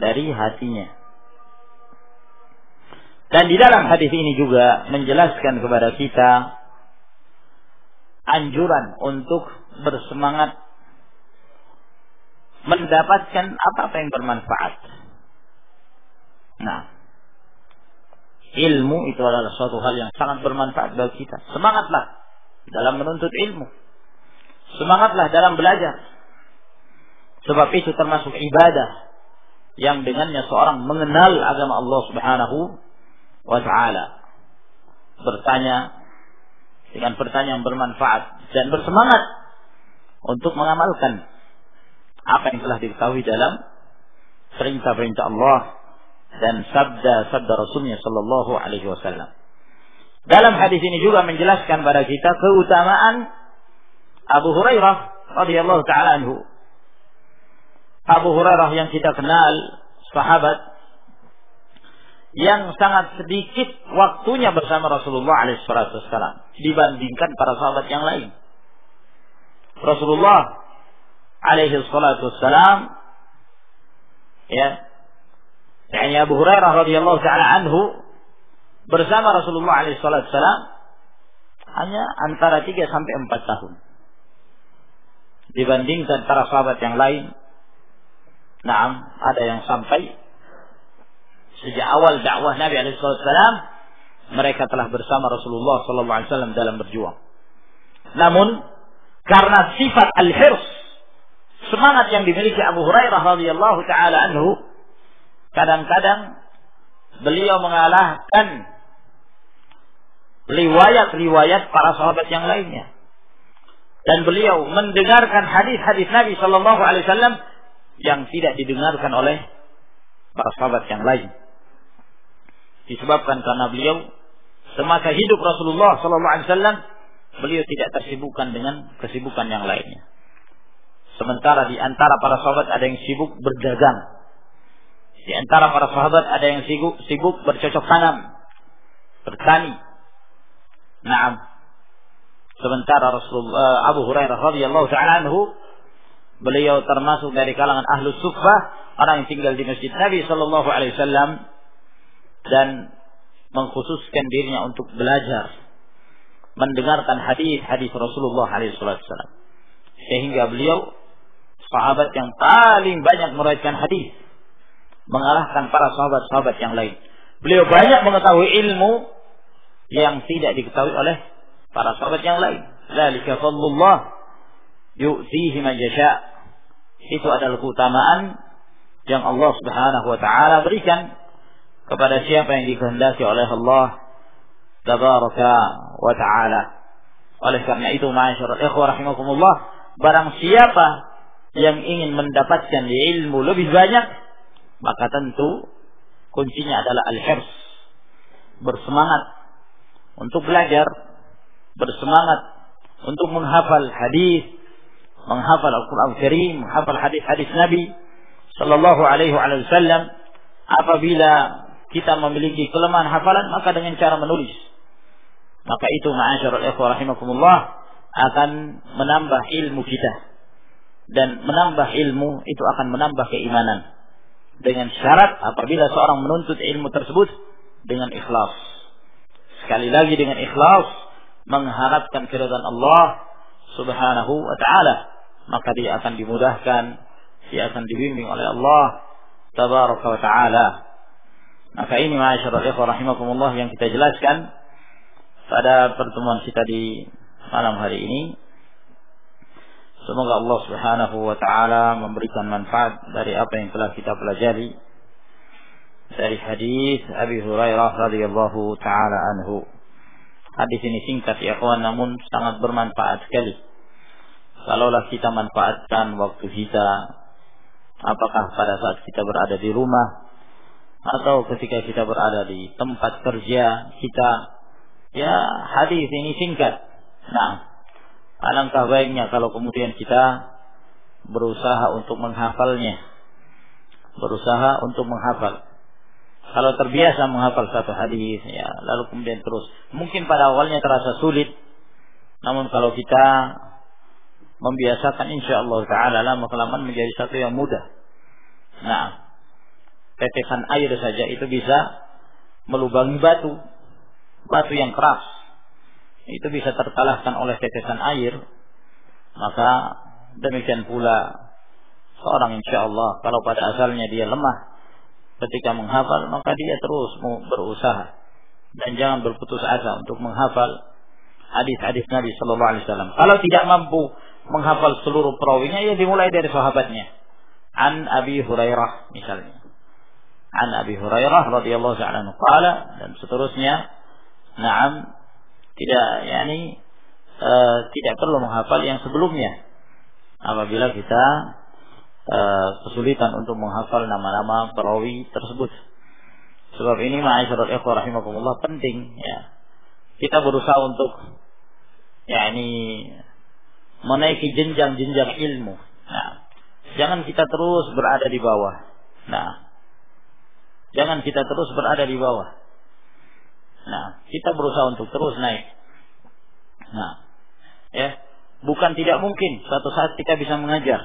dari hatinya. Dan di dalam hadis ini juga menjelaskan kepada kita anjuran untuk bersemangat mendapatkan apa-apa yang bermanfaat. Nah, ilmu itu adalah suatu hal yang sangat bermanfaat bagi kita. Semangatlah dalam menuntut ilmu, semangatlah dalam belajar, sebab itu termasuk ibadah, yang dengannya seorang mengenal agama Allah Subhanahu wa ta'ala. Bertanya dengan pertanyaan yang bermanfaat dan bersemangat untuk mengamalkan apa yang telah diketahui dalam perintah-perintah Allah dan sabda-sabda Rasulnya sallallahu alaihi wasallam. Dalam hadis ini juga menjelaskan pada kita keutamaan Abu Hurairah radhiyallahu taala anhu. Abu Hurairah yang kita kenal, sahabat yang sangat sedikit waktunya bersama Rasulullah alaihi wasallam dibandingkan para sahabat yang lain. Rasulullah alaihi wasallam yakni Abu Hurairah radhiyallahu taala anhu bersama Rasulullah alaihi wasallam hanya antara 3 sampai 4 tahun. Dibandingkan para sahabat yang lain, ada yang sampai sejak awal dakwah Nabi alaihi wasallam mereka telah bersama Rasulullah sallallahu alaihi wasallam dalam berjuang. Namun karena sifat al-hirs, semangat yang dimiliki Abu Hurairah radhiyallahu taala anhu, kadang-kadang beliau mengalahkan riwayat-riwayat para sahabat yang lainnya. Dan beliau mendengarkan hadis-hadis Nabi sallallahu alaihi wasallam yang tidak didengarkan oleh para sahabat yang lain. Disebabkan karena beliau semasa hidup Rasulullah sallallahu alaihi wasallam beliau tidak tersibukkan dengan kesibukan yang lainnya. Sementara di antara para sahabat ada yang sibuk berdagang. Di antara para sahabat ada yang sibuk bercocok tanam, bertani. Sementara Abu Hurairah radhiyallahu ta'ala anhu beliau termasuk dari kalangan ahlus suffah, orang yang tinggal di masjid Nabi sallallahu alaihi wasallam dan mengkhususkan dirinya untuk belajar, mendengarkan hadis-hadis Rasulullah alaihi wasallam. Sehingga beliau sahabat yang paling banyak meriwayatkan hadis, mengalahkan para sahabat-sahabat yang lain. Beliau banyak mengetahui ilmu yang tidak diketahui oleh para sahabat yang lain. Dzalika fadlullah yu'tihi man yasha. Itu adalah keutamaan yang Allah Subhanahu wa taala berikan kepada siapa yang dikehendaki oleh Allah tabaraka wa taala. Oleh karena itu, ma'asyiral ikhwah rahimakumullah, barang siapa yang ingin mendapatkan ilmu lebih banyak, maka tentu kuncinya adalah al-hirs, bersemangat untuk belajar, bersemangat untuk menghafal hadis, menghafal Al-Quran Karim, menghafal hadis-hadis Nabi sallallahu alaihi wasallam. Apabila kita memiliki kelemahan hafalan, maka dengan cara menulis, maka itu ma'asyiral ikhwah rahimakumullah akan menambah ilmu kita, dan menambah ilmu itu akan menambah keimanan, dengan syarat apabila seorang menuntut ilmu tersebut dengan ikhlas. Sekali lagi dengan ikhlas, mengharapkan keridhaan Allah Subhanahu wa ta'ala, maka dia akan dimudahkan, dia akan dibimbing oleh Allah tabaraka wa ta'ala. Maka ini ma'asyiral ikhwah rahimakumullah yang kita jelaskan pada pertemuan kita di malam hari ini. Semoga Allah Subhanahu wa ta'ala memberikan manfaat dari apa yang telah kita pelajari dari hadis Abi Hurairah radhiyallahu taala anhu. Hadis ini singkat ya kawan, namun sangat bermanfaat sekali. Kalaulah kita manfaatkan waktu kita, apakah pada saat kita berada di rumah atau ketika kita berada di tempat kerja kita, ya hadis ini singkat. Alangkah baiknya kalau kemudian kita berusaha untuk menghafalnya, berusaha untuk menghafal. Kalau terbiasa menghafal satu hadis, ya, lalu kemudian terus, mungkin pada awalnya terasa sulit, namun kalau kita membiasakan, insyaallah taala lama-kelamaan menjadi satu yang mudah. Tetesan air saja itu bisa melubangi batu yang keras. Itu bisa terkalahkan oleh tetesan air. Maka demikian pula seorang insyaallah kalau pada asalnya dia lemah ketika menghafal, maka dia terus berusaha dan jangan berputus asa untuk menghafal hadis-hadis Nabi sallallahu alaihi wasallam. Kalau tidak mampu menghafal seluruh perawinya, ya dimulai dari sahabatnya. An Abi Hurairah misalnya. an Abi Hurairah radhiyallahu anhu qala, dan seterusnya. Naam, tidak perlu menghafal yang sebelumnya apabila kita kesulitan untuk menghafal nama-nama perawi tersebut. Sebab ini ma'asyiral ikhwah rahimakumullah penting ya. Kita berusaha untuk menaiki jenjang-jenjang ilmu. Nah, jangan kita terus berada di bawah. Nah, kita berusaha untuk terus naik. Nah, ya, bukan tidak mungkin suatu saat kita bisa mengajar.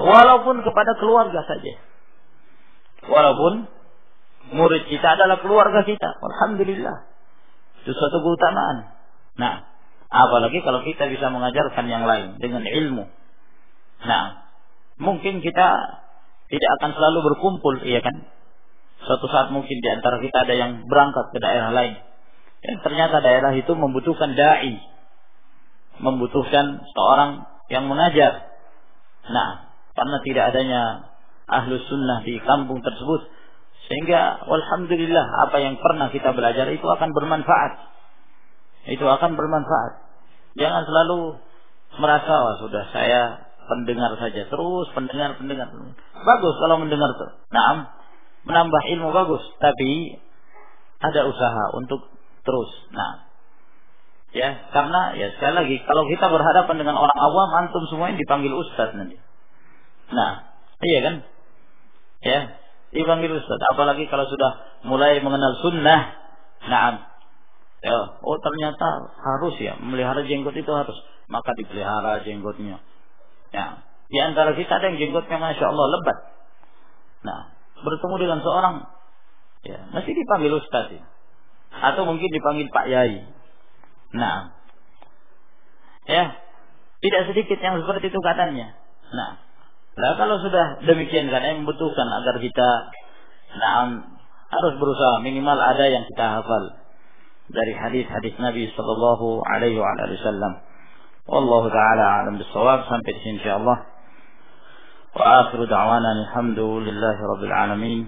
Walaupun kepada keluarga saja. Walaupun murid kita adalah keluarga kita, alhamdulillah. Itu suatu keutamaan. Nah, apalagi kalau kita bisa mengajarkan yang lain dengan ilmu. Nah, mungkin kita tidak akan selalu berkumpul, iya kan? Suatu saat mungkin di antara kita ada yang berangkat ke daerah lain. Ternyata daerah itu membutuhkan dai, membutuhkan seorang yang mengajar. Nah, karena tidak adanya ahlus sunnah di kampung tersebut, sehingga alhamdulillah apa yang pernah kita belajar itu akan bermanfaat. Jangan selalu merasa, wah sudah saya pendengar saja, terus pendengar. Bagus kalau mendengar terus. Naam, menambah ilmu bagus, tapi ada usaha untuk terus. Nah, ya, karena ya sekali lagi kalau kita berhadapan dengan orang awam, antum semuanya dipanggil ustaz nanti. Nah, iya kan? Ya, dipanggil ustaz. Apalagi kalau sudah mulai mengenal sunnah. Naam. Ya, oh ternyata harus ya memelihara jenggot itu harus, maka dipelihara jenggotnya. Ya, di antara kita ada yang jenggotnya masya Allah lebat. Nah, bertemu dengan seorang, ya mesti dipanggil ustaz ya. Atau mungkin dipanggil Pak Yai. Nah, ya tidak sedikit yang seperti itu katanya. Nah, kalau sudah demikian karena yang membutuhkan agar kita harus berusaha minimal ada yang kita hafal dari hadis-hadis Nabi sallallahu alaihi wasallam. Wallahu ta'ala a'lam bis-shawab. Sampai di sini insyaallah. Wa akhiru da'wana alhamdulillahi rabbil alamin.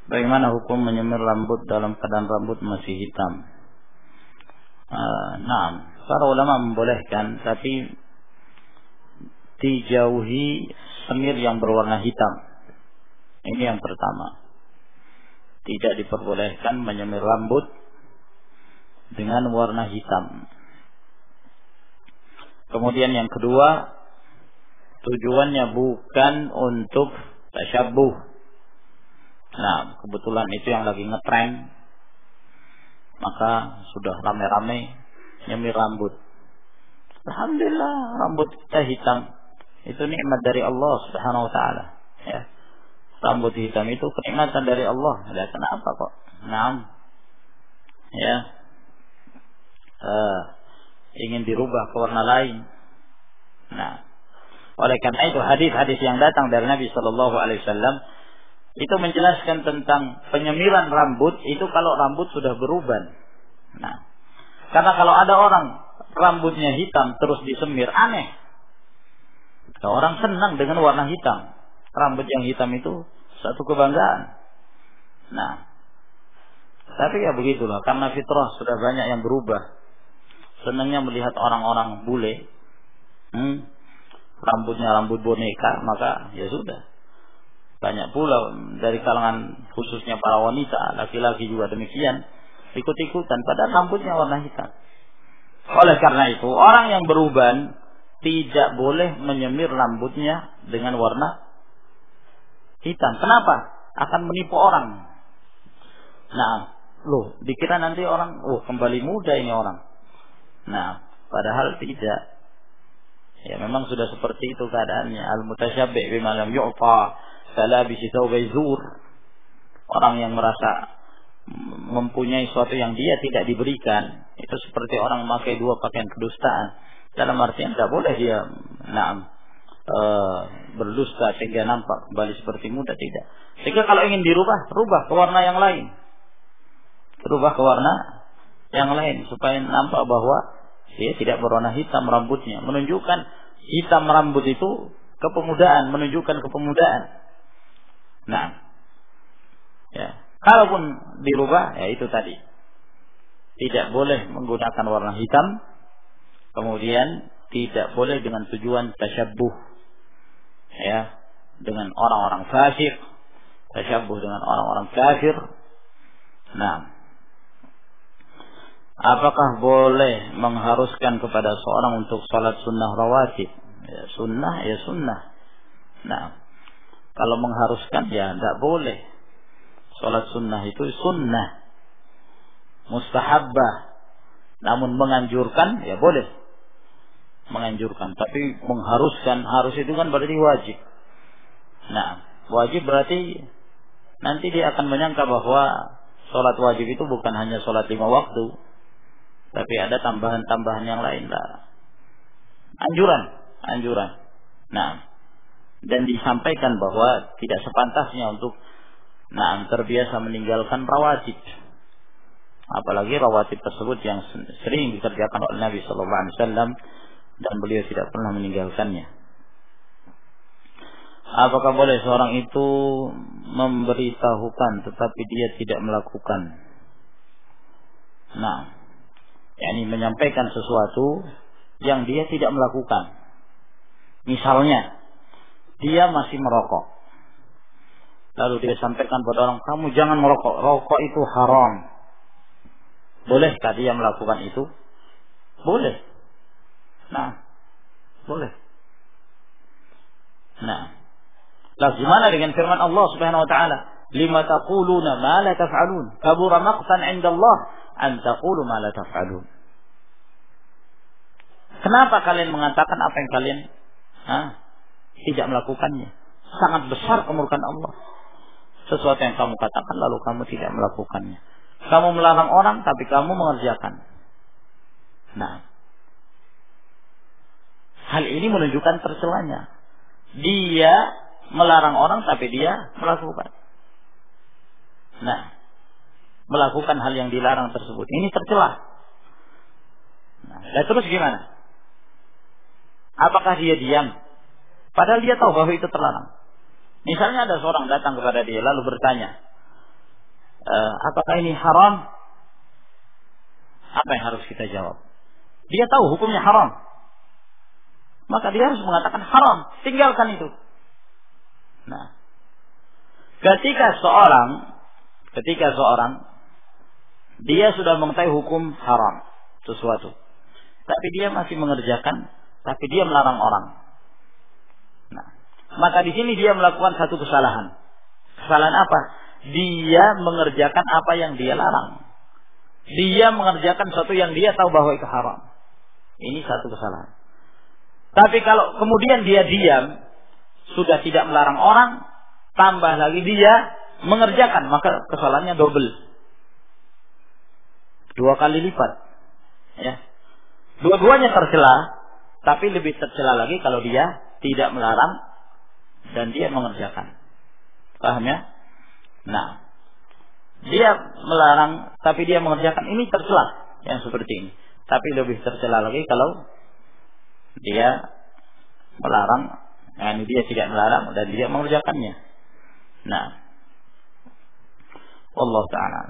Bagaimana hukum menyemir rambut dalam keadaan rambut masih hitam? Nah, para ulama membolehkan, tapi dijauhi semir yang berwarna hitam. Ini yang pertama. Tidak diperbolehkan menyemir rambut dengan warna hitam. Kemudian yang kedua, tujuannya bukan untuk tasyabbuh. Nah, kebetulan itu yang lagi ngetren, maka sudah rame-rame nyemir rambut. Alhamdulillah, rambut kita hitam. Itu nikmat dari Allah Subhanahu wa taala, ya. Rambut hitam itu kenikmatan dari Allah. Ada kenapa kok? Naam. Ya. Ingin dirubah ke warna lain. Nah, oleh karena itu hadis-hadis yang datang dari Nabi sallallahu alaihi wasallam itu menjelaskan tentang penyemiran rambut itu kalau rambut sudah beruban. Nah, karena kalau ada orang rambutnya hitam terus disemir, aneh. Kalau orang senang dengan warna hitam, rambut yang hitam itu satu kebanggaan. Nah, tapi ya begitulah, karena fitrah sudah banyak yang berubah. Senangnya melihat orang-orang bule, rambutnya rambut boneka, maka ya sudah. Banyak pula dari kalangan khususnya para wanita, laki-laki juga demikian, ikut-ikutan pada rambutnya warna hitam. Oleh karena itu, orang yang beruban tidak boleh menyemir rambutnya dengan warna hitam. Kenapa? Akan menipu orang. Nah, dikira nanti orang, kembali muda ini orang. Nah, padahal tidak. Ya, memang sudah seperti itu keadaannya. Al-mutasyabbi' bima lam yu'ta kalabisi thawbai zur. Orang yang merasa mempunyai sesuatu yang dia tidak diberikan, itu seperti orang memakai dua pakaian kedustaan. Dalam artian tidak boleh dia berdusta sehingga nampak kembali seperti muda, tidak. Sehingga kalau ingin dirubah, rubah ke warna yang lain. Rubah ke warna yang lain supaya nampak bahwa dia tidak berwarna hitam rambutnya, menunjukkan hitam rambut itu kepemudaan, menunjukkan kepemudaan. Nah, ya, kalaupun dirubah, ya itu tadi, tidak boleh menggunakan warna hitam, kemudian tidak boleh dengan tujuan tasyabbuh, ya, dengan orang-orang fasik, tasyabbuh dengan orang-orang kafir. Nah, apakah boleh mengharuskan kepada seorang untuk salat sunnah rawatib? Ya sunnah, ya sunnah. Nah, kalau mengharuskan ya tidak boleh. Salat sunnah itu sunnah, mustahabbah. Namun menganjurkan ya boleh, menganjurkan. Tapi mengharuskan, harus itu kan berarti wajib. Nah, wajib berarti nanti dia akan menyangka bahwa salat wajib itu bukan hanya salat 5 waktu, tapi ada tambahan-tambahan yang lain lah. Anjuran. Nah, dan disampaikan bahwa tidak sepantasnya untuk terbiasa meninggalkan rawatib. Apalagi rawatib tersebut yang sering dikerjakan oleh Nabi sallallahu alaihi wasallam dan beliau tidak pernah meninggalkannya. Apakah boleh seorang itu memberitahukan tetapi dia tidak melakukan? Nah, yakni menyampaikan sesuatu yang dia tidak melakukan. Misalnya, dia masih merokok. Lalu dia sampaikan kepada orang, kamu jangan merokok. Rokok itu haram. Bolehkah dia melakukan itu? Boleh. Nah, boleh. Nah, lalu gimana dengan firman Allah Subhanahu wa taala? Lima taquluna ma la taf'alun. Kabura maqtan 'inda Allah an taqulu ma la taf'alun. Kenapa kalian mengatakan apa yang kalian tidak melakukannya? Sangat besar kemurkaan Allah. Sesuatu yang kamu katakan lalu kamu tidak melakukannya. Kamu melarang orang tapi kamu mengerjakan. Nah, hal ini menunjukkan tercelanya. Dia melarang orang tapi dia melakukan. Nah, melakukan hal yang dilarang tersebut. Ini tercela. Nah, dan terus gimana? Apakah dia diam? Padahal dia tahu bahwa itu terlarang. Misalnya ada seorang datang kepada dia lalu bertanya, apakah ini haram? Apa yang harus kita jawab? Dia tahu hukumnya haram. Maka dia harus mengatakan haram. Tinggalkan itu. Nah, ketika seorang dia sudah mengetahui hukum haram sesuatu, tapi dia masih mengerjakan, tapi dia melarang orang. Nah, maka di sini dia melakukan satu kesalahan. Kesalahan apa? Dia mengerjakan apa yang dia larang. Dia mengerjakan sesuatu yang dia tahu bahwa itu haram. Ini satu kesalahan. Tapi kalau kemudian dia diam, sudah tidak melarang orang, tambah lagi dia mengerjakan, maka kesalahannya double. 2 kali lipat. Ya. Dua-duanya tercela, tapi lebih tercela lagi kalau dia tidak melarang dan dia mengerjakan. Paham ya? Nah, dia melarang tapi dia mengerjakan, ini tercela yang seperti ini. Tapi lebih tercela lagi kalau dia melarang, dia tidak melarang dan dia mengerjakannya. Nah, wallahu ta'ala.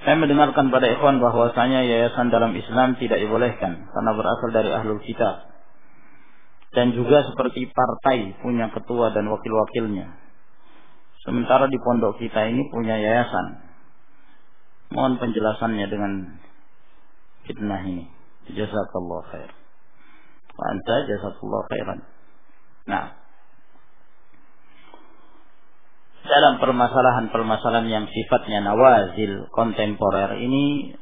Saya mendengarkan pada ikhwan bahwasanya yayasan dalam Islam tidak dibolehkan karena berasal dari ahlul kitab. Dan juga seperti partai punya ketua dan wakil-wakilnya. Sementara di pondok kita ini punya yayasan. Mohon penjelasannya dengan fitnah ini. Jazakallahu khair. Wa anta jazakallahu khairan. Nah, dalam permasalahan-permasalahan yang sifatnya nawazil kontemporer ini,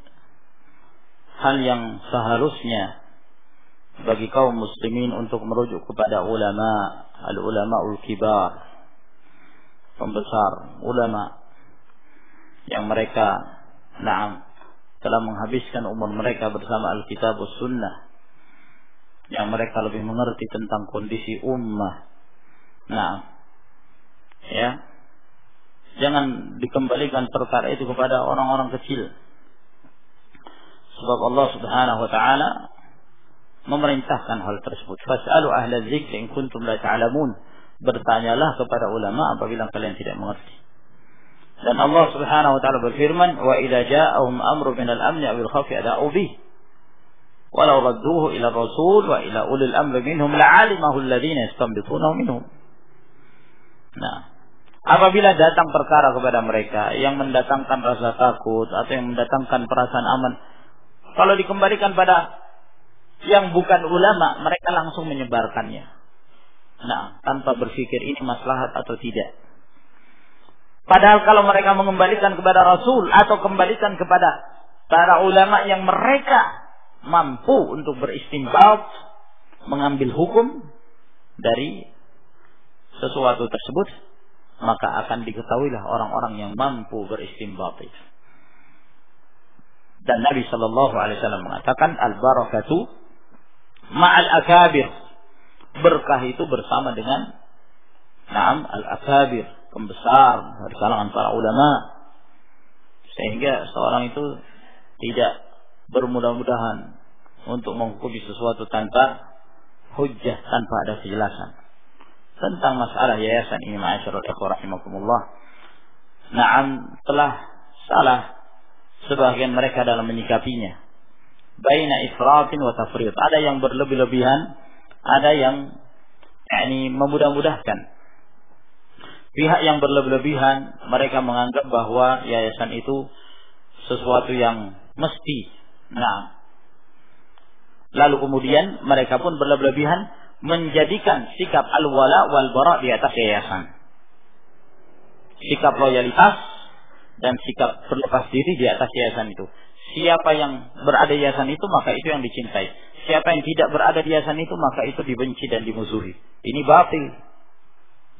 hal yang seharusnya bagi kaum muslimin untuk merujuk kepada ulama, al-ulama'ul kibar, pembesar ulama yang mereka telah menghabiskan umur mereka bersama Alkitab was Sunnah, yang mereka lebih mengerti tentang kondisi ummah. Ya, jangan dikembalikan perkara itu kepada orang-orang kecil. Sebab Allah Subhanahu wa ta'ala memerintahkan hal tersebut. Fas'alu ahla dzikri in kuntum la ta'lamun. Bertanyalah kepada ulama apabila kalian tidak mengerti. Dan Allah Subhanahu wa taala berfirman, "Wa idza ja'ahum amru minal amni aw al-khawfi ada'u bih. Walau radduhu ila rasul wa ila ulil amri minhum la'alimahu alladhina yastanbitunahu minhum." Nah, apabila datang perkara kepada mereka yang mendatangkan rasa takut atau yang mendatangkan perasaan aman, kalau dikembalikan pada yang bukan ulama, mereka langsung menyebarkannya. Nah, tanpa berpikir ini maslahat atau tidak. Padahal kalau mereka mengembalikan kepada Rasul atau kembalikan kepada para ulama yang mereka mampu untuk beristinbat, mengambil hukum dari sesuatu tersebut, maka akan diketahuilah orang-orang yang mampu beristinbat itu. Dan Nabi Shallallahu Alaihi Wasallam mengatakan, al-barakatu ma'al akabir. Berkah itu bersama dengan al-akabir, pembesar dari kalangan para ulama. Sehingga seorang itu tidak bermudah-mudahan untuk menghukumi sesuatu tanpa hujjah, tanpa ada kejelasan tentang masalah yayasan ini. Ma'asyiral ikhwah rahimakumullah. Telah salah sebagian mereka dalam menyikapinya. Baina ifratin wa tafrit. Ada yang berlebih-lebihan, ada yang memudah-mudahkan. Pihak yang berlebih-lebihan, mereka menganggap bahwa yayasan itu sesuatu yang mesti. Lalu kemudian mereka pun berlebih-lebihan menjadikan sikap al-wala wal bara di atas yayasan. Sikap loyalitas dan sikap berlepas diri di atas yayasan itu. Siapa yang berada di yayasan itu, maka itu yang dicintai. Siapa yang tidak berada di yayasan itu, maka itu dibenci dan dimusuhi. Ini batil.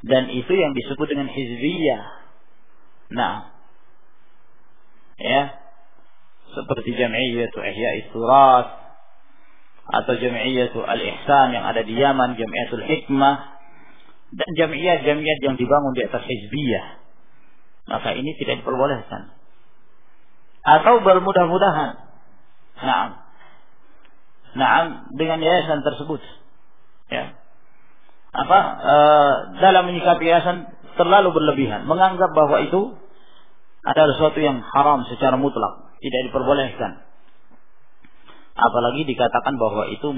Dan itu yang disebut dengan hizbiyah. Seperti Jam'iyyatu Ihya'i Turas atau Jam'iyyatu Al-Ihsan yang ada di Yaman, Jam'iyyatul Hikmah, dan jam'iyat-jam'iyat yang dibangun di atas hizbiyah. Maka ini tidak diperbolehkan. Atau bermudah-mudahan dengan yayasan tersebut, dalam menyikapi yayasan terlalu berlebihan, menganggap bahwa itu adalah sesuatu yang haram secara mutlak, tidak diperbolehkan. Apalagi dikatakan bahwa itu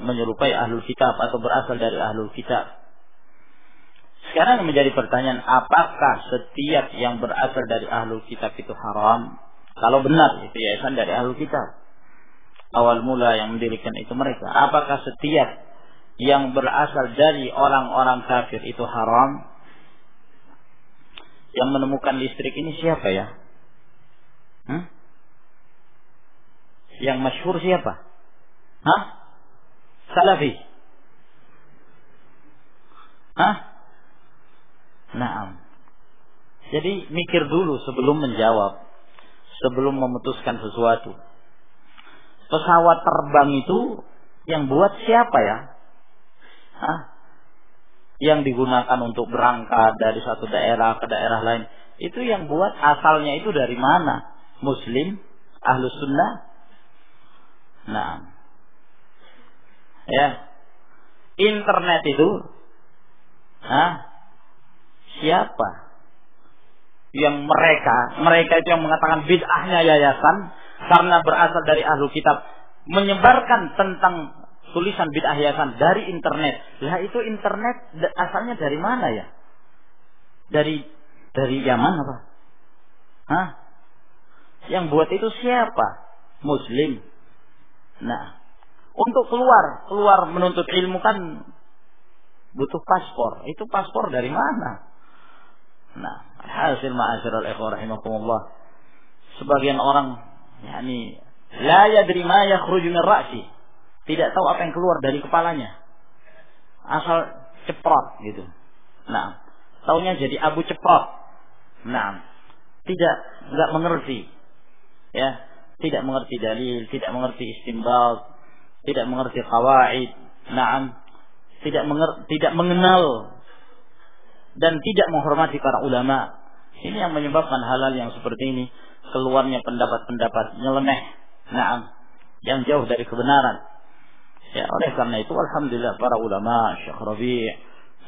menyerupai ahlul kitab atau berasal dari ahlul kitab. Sekarang menjadi pertanyaan, apakah setiap yang berasal dari ahlul kitab itu haram? Kalau benar itu yayasan dari ahlul kitab, awal mula yang mendirikan itu mereka, apakah setiap yang berasal dari orang-orang kafir itu haram? Yang menemukan listrik ini siapa ya? Yang masyhur siapa? Salafi? Jadi mikir dulu sebelum menjawab, sebelum memutuskan sesuatu. Pesawat terbang itu yang buat siapa ya? Yang digunakan untuk berangkat dari satu daerah ke daerah lain, itu yang buat asalnya itu dari mana? Muslim, Ahlus Sunnah. Internet itu siapa? Yang mereka itu yang mengatakan bid'ahnya yayasan karena berasal dari ahlu kitab, menyebarkan tentang tulisan bid'ah yayasan dari internet. Lah itu internet asalnya dari mana ya? Dari Yaman apa? Yang buat itu siapa? Muslim. Untuk keluar menuntut ilmu kan butuh paspor. Itu paspor dari mana? Hasil ma'asyiral ikhwah rahimakumullah, sebagian orang la yadri ma yakhruju min ra'si, tidak tahu apa yang keluar dari kepalanya, asal ceprot gitu. Taunya jadi Abu Ceprot. Enggak mengerti, tidak mengerti dalil, tidak mengerti istinbat, tidak mengerti qawaid, tidak mengenal dan tidak menghormati para ulama. Ini yang menyebabkan hal-hal yang seperti ini, keluarnya pendapat-pendapat nyeleneh, yang jauh dari kebenaran. Ya, oleh karena itu alhamdulillah para ulama, Syekh Rabi',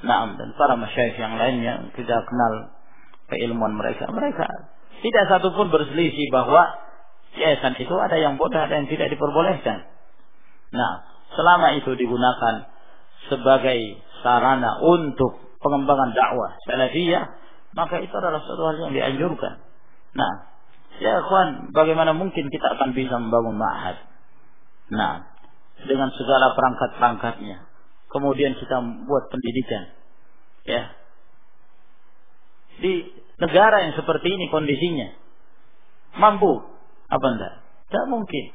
dan para masyayikh yang lainnya kita kenal keilmuan mereka tidak satupun berselisih bahwa yayasan itu ada yang boleh, ada yang tidak diperbolehkan. Nah, selama itu digunakan sebagai sarana untuk pengembangan dakwah salafiyah, maka itu adalah suatu hal yang dianjurkan. Nah, ya kawan, bagaimana mungkin kita akan bisa membangun ma'had? Nah, dengan segala perangkat-perangkatnya, kemudian kita buat pendidikan, ya, di negara yang seperti ini kondisinya mampu apa enggak? Tidak mungkin.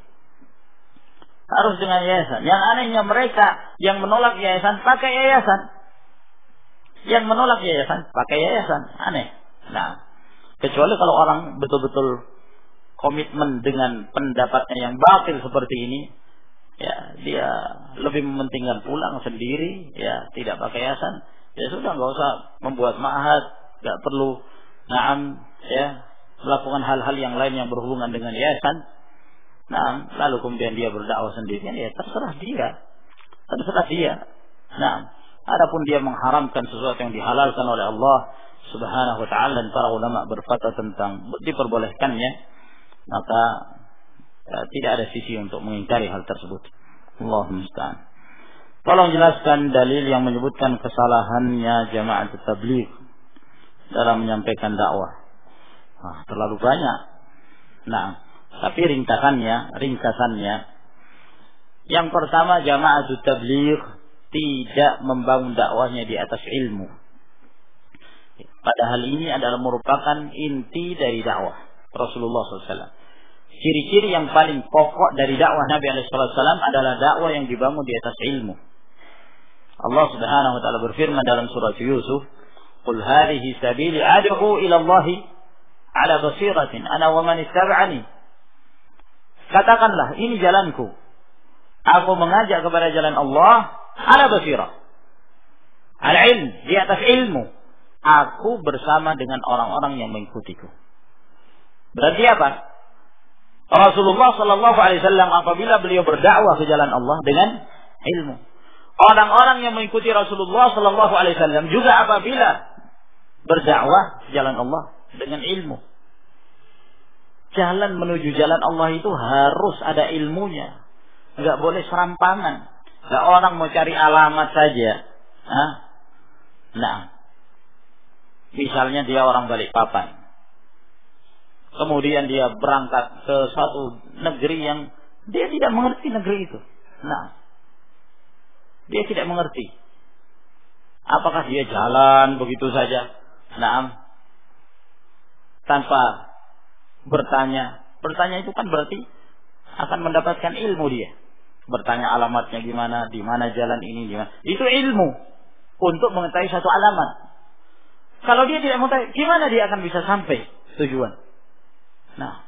Harus dengan yayasan. Yang anehnya mereka yang menolak yayasan pakai yayasan. Yang menolak yayasan pakai yayasan. Aneh. Nah, kecuali kalau orang betul-betul komitmen dengan pendapatnya yang batil seperti ini, ya dia lebih mementingkan pulang sendiri, ya tidak pakai yayasan. Ya sudah, nggak usah membuat ma'had, nggak perlu melakukan hal-hal yang lain yang berhubungan dengan yayasan. Nah, lalu kemudian dia berdakwah sendirian, ya terserah dia. Nah, adapun dia mengharamkan sesuatu yang dihalalkan oleh Allah Subhanahu wa ta'ala dan para ulama berfatwa tentang diperbolehkannya, maka tidak ada sisi untuk mengingkari hal tersebut. Allahumma musta'an. Tolong jelaskan dalil yang menyebutkan kesalahannya jamaah tabligh dalam menyampaikan dakwah. Terlalu banyak. Nah, tapi ringkasannya, yang pertama, jamaah tabligh tidak membangun dakwahnya di atas ilmu. Padahal ini adalah merupakan inti dari dakwah Rasulullah SAW. Ciri-ciri yang paling pokok dari dakwah Nabi SAW adalah dakwah yang dibangun di atas ilmu. Allah Subhanahu wa ta'ala berfirman dalam surah Yusuf, "Qul hadhihi sabili ad'u ila Allah ala basiratin ana wa man ittaba'ani." Katakanlah, ini jalanku. Aku mengajak kepada jalan Allah ala basirah. Al-ilm, di atas ilmu. Aku bersama dengan orang-orang yang mengikutiku. Berarti apa? Rasulullah sallallahu alaihi wasallam apabila beliau berdakwah ke jalan Allah dengan ilmu. Orang-orang yang mengikuti Rasulullah sallallahu alaihi wasallam juga apabila berdakwah ke jalan Allah dengan ilmu. Jalan menuju jalan Allah itu harus ada ilmunya. Enggak boleh serampangan. Enggak orang mau cari alamat saja. Nah, misalnya dia orang Balikpapan. Kemudian dia berangkat ke suatu negeri yang dia tidak mengerti negeri itu. Nah, dia tidak mengerti. Apakah dia jalan begitu saja? Nah, tanpa bertanya itu kan berarti akan mendapatkan ilmu dia. Bertanya alamatnya gimana, di mana jalan ini, gimana. Itu ilmu untuk mengetahui satu alamat. Kalau dia tidak mengetahui, gimana dia akan bisa sampai tujuan? Nah,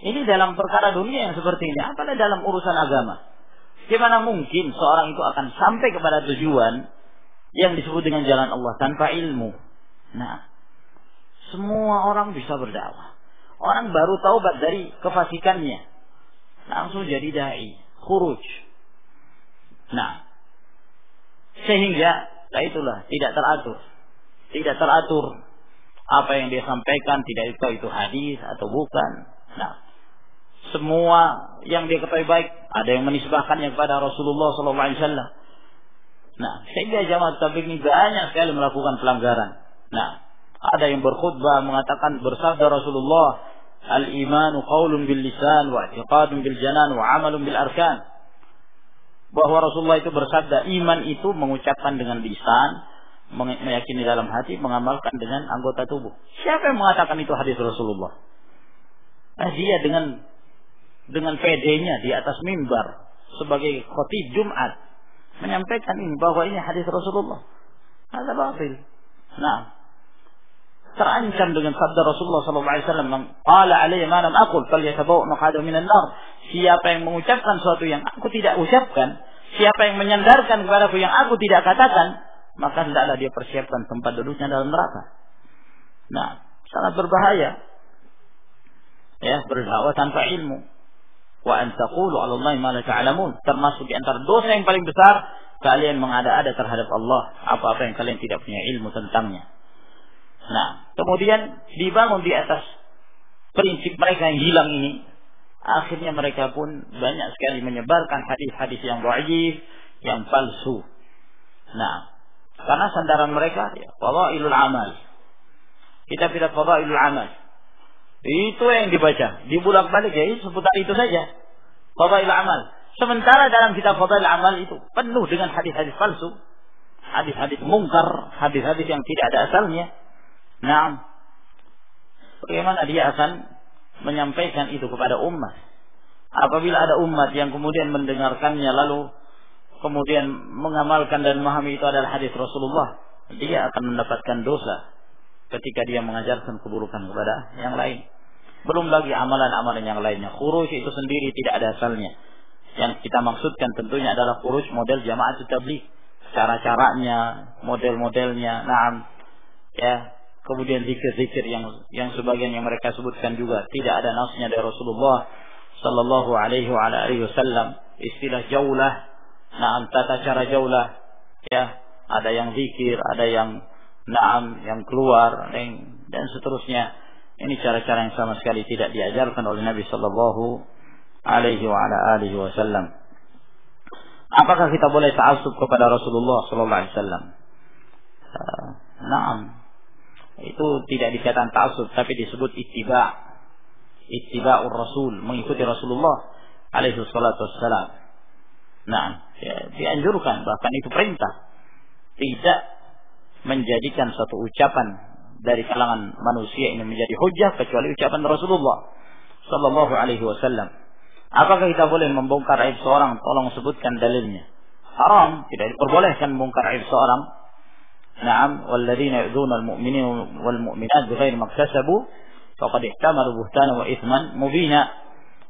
ini dalam perkara dunia yang seperti ini, apalagi dalam urusan agama. Gimana mungkin seorang itu akan sampai kepada tujuan yang disebut dengan jalan Allah tanpa ilmu? Nah, semua orang bisa berdakwah. Orang baru taubat dari kefasikannya, langsung jadi dai, khuruj. Nah, sehingga itulah tidak teratur apa yang dia sampaikan, tidak itu hadis atau bukan. Nah, semua yang dia ketahui baik, ada yang menisbahkannya kepada Rasulullah SAW. Nah, sehingga jamaah tabligh ini banyak sekali melakukan pelanggaran. Nah, ada yang berkhutbah mengatakan bersabda Rasulullah, "Al-imanu qaulun bil lisan wa i'tiqadun bil janan wa 'amalun bil arkan." Bahwa Rasulullah itu bersabda, iman itu mengucapkan dengan lisan, meyakini dalam hati, mengamalkan dengan anggota tubuh. Siapa yang mengatakan itu hadis Rasulullah? Dia dengan PD-nya di atas mimbar sebagai khatib Jumat menyampaikan ini bahwa ini hadis Rasulullah. Ada batil. Nah, terancam dengan sabda Rasulullah SAW, "Qala alayya ma lam aqul falyatabawa maq'adahu minan nar." Siapa yang mengucapkan sesuatu yang aku tidak ucapkan, siapa yang menyandarkan kepadaku yang aku tidak katakan, maka hendaklah dia persiapkan tempat duduknya dalam neraka. Nah, sangat berbahaya. Ya, berdakwah tanpa ilmu. wa an taqulu 'ala Allahi ma la ta'lamun. Termasuk di antara dosa yang paling besar kalian mengada-ada terhadap Allah apa-apa yang kalian tidak punya ilmu tentangnya. Nah, kemudian dibangun di atas prinsip mereka yang hilang ini, akhirnya mereka pun banyak sekali menyebarkan hadis-hadis yang dhaif, yang palsu. Nah, karena sandaran mereka ya, fadailul amal. Kitab-kitab fadailul amal. Itu yang dibaca, dibulak-balik ya, seputar itu saja. Fadailul amal. Sementara dalam kitab fadailul amal itu penuh dengan hadis-hadis palsu, hadis-hadis mungkar, hadis-hadis yang tidak ada asalnya. Nah, bagaimana dia akan menyampaikan itu kepada umat? Apabila ada umat yang kemudian mendengarkannya lalu kemudian mengamalkan dan memahami itu adalah hadis Rasulullah, dia akan mendapatkan dosa ketika dia mengajarkan keburukan kepada yang lain. Belum lagi amalan-amalan yang lainnya. Khuruj itu sendiri tidak ada asalnya. Yang kita maksudkan tentunya adalah khuruj model Jama'atut Tabligh. Cara-caranya, model-modelnya, na'am. Ya, kemudian zikir-zikir yang sebagian yang mereka sebutkan juga tidak ada nasnya dari Rasulullah sallallahu alaihi wasallam. Istilah jaulah, na'am, tata cara jaulah, ya, ada yang zikir, ada yang na'am, yang keluar dan seterusnya. Ini cara-cara yang sama sekali tidak diajarkan oleh Nabi sallallahu alaihi wasallam. Apakah kita boleh ta'assub kepada Rasulullah sallallahu alaihi wasallam? Na'am. Itu tidak dikatakan ta'assub tapi disebut ittiba'ur Rasul, mengikuti Rasulullah alaihi wassalam. Nah, ya, dianjurkan, bahkan itu perintah. Tidak menjadikan suatu ucapan dari kalangan manusia ini menjadi hujjah kecuali ucapan Rasulullah sallallahu alaihi wasallam. Apakah kita boleh membongkar aib seorang? Tolong sebutkan dalilnya. Haram, tidak diperbolehkan membongkar aib seorang. Na'am, walladzina yu'dzuna al-mu'minina wal mu'minat bighairi maktasabu faqad ihtamalu buhtanan wa itsman mubina.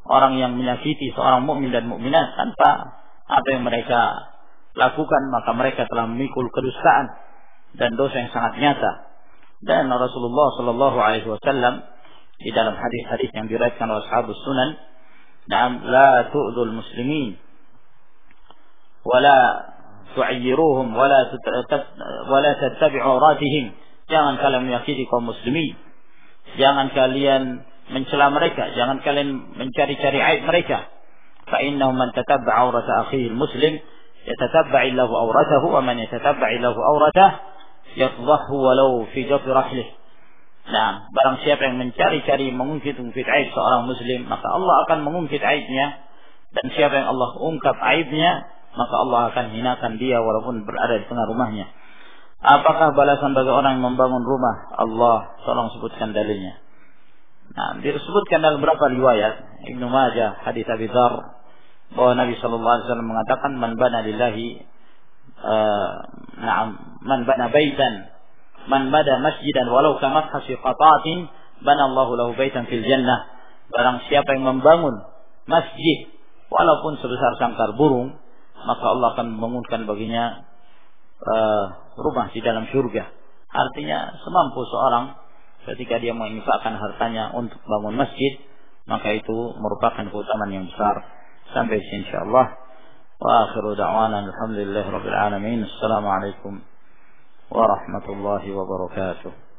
Orang yang menyakiti seorang mukmin dan mukminat tanpa apa yang mereka lakukan, maka mereka telah memikul kedustaan dan dosa yang sangat nyata. Dan Rasulullah sallallahu alaihi wasallam di dalam hadis-hadis yang diriwayatkan oleh ashabus sunan, "Na'am, la tu'dzul muslimin wa la tu'ayyiruhum wa la tattabi'u awratihim." Jangan kalian menyakiti kaum muslimin. Jangan kalian mencela mereka, jangan kalian mencari-cari aib mereka. Fa innahu man tatabba'a awrata akhihi al-muslim yatatabba'i lahu awratahu wa man yatatabba'i lahu awratahu yadhhahu walau fi jawfi rahlih. Nah, barang siapa yang mencari-cari mengungkit aib seorang muslim, maka Allah akan mengungkit aibnya, dan siapa yang Allah ungkap aibnya, maka Allah akan hinakan dia walaupun berada di tengah rumahnya. Apakah balasan bagi orang yang membangun rumah Allah? Tolong sebutkan dalilnya. Nah, disebutkan dalam beberapa riwayat Ibnu Majah hadis Abi Dzar bahwa Nabi sallallahu alaihi wasallam mengatakan man bana lillahi man bana baitan man bada masjidan walau kamathasi qatatin bana Allahu lahu baitan fil jannah. Barang siapa yang membangun masjid walaupun sebesar sangkar burung, maka Allah akan membangunkan baginya rumah di dalam surga. Artinya semampu seorang ketika dia menginfakkan hartanya untuk bangun masjid, maka itu merupakan keutamaan yang besar. Sampai sini insyaallah. Wa akhiru da'wana alhamdulillahi rabbil alamin. Assalamualaikum warahmatullahi wabarakatuh.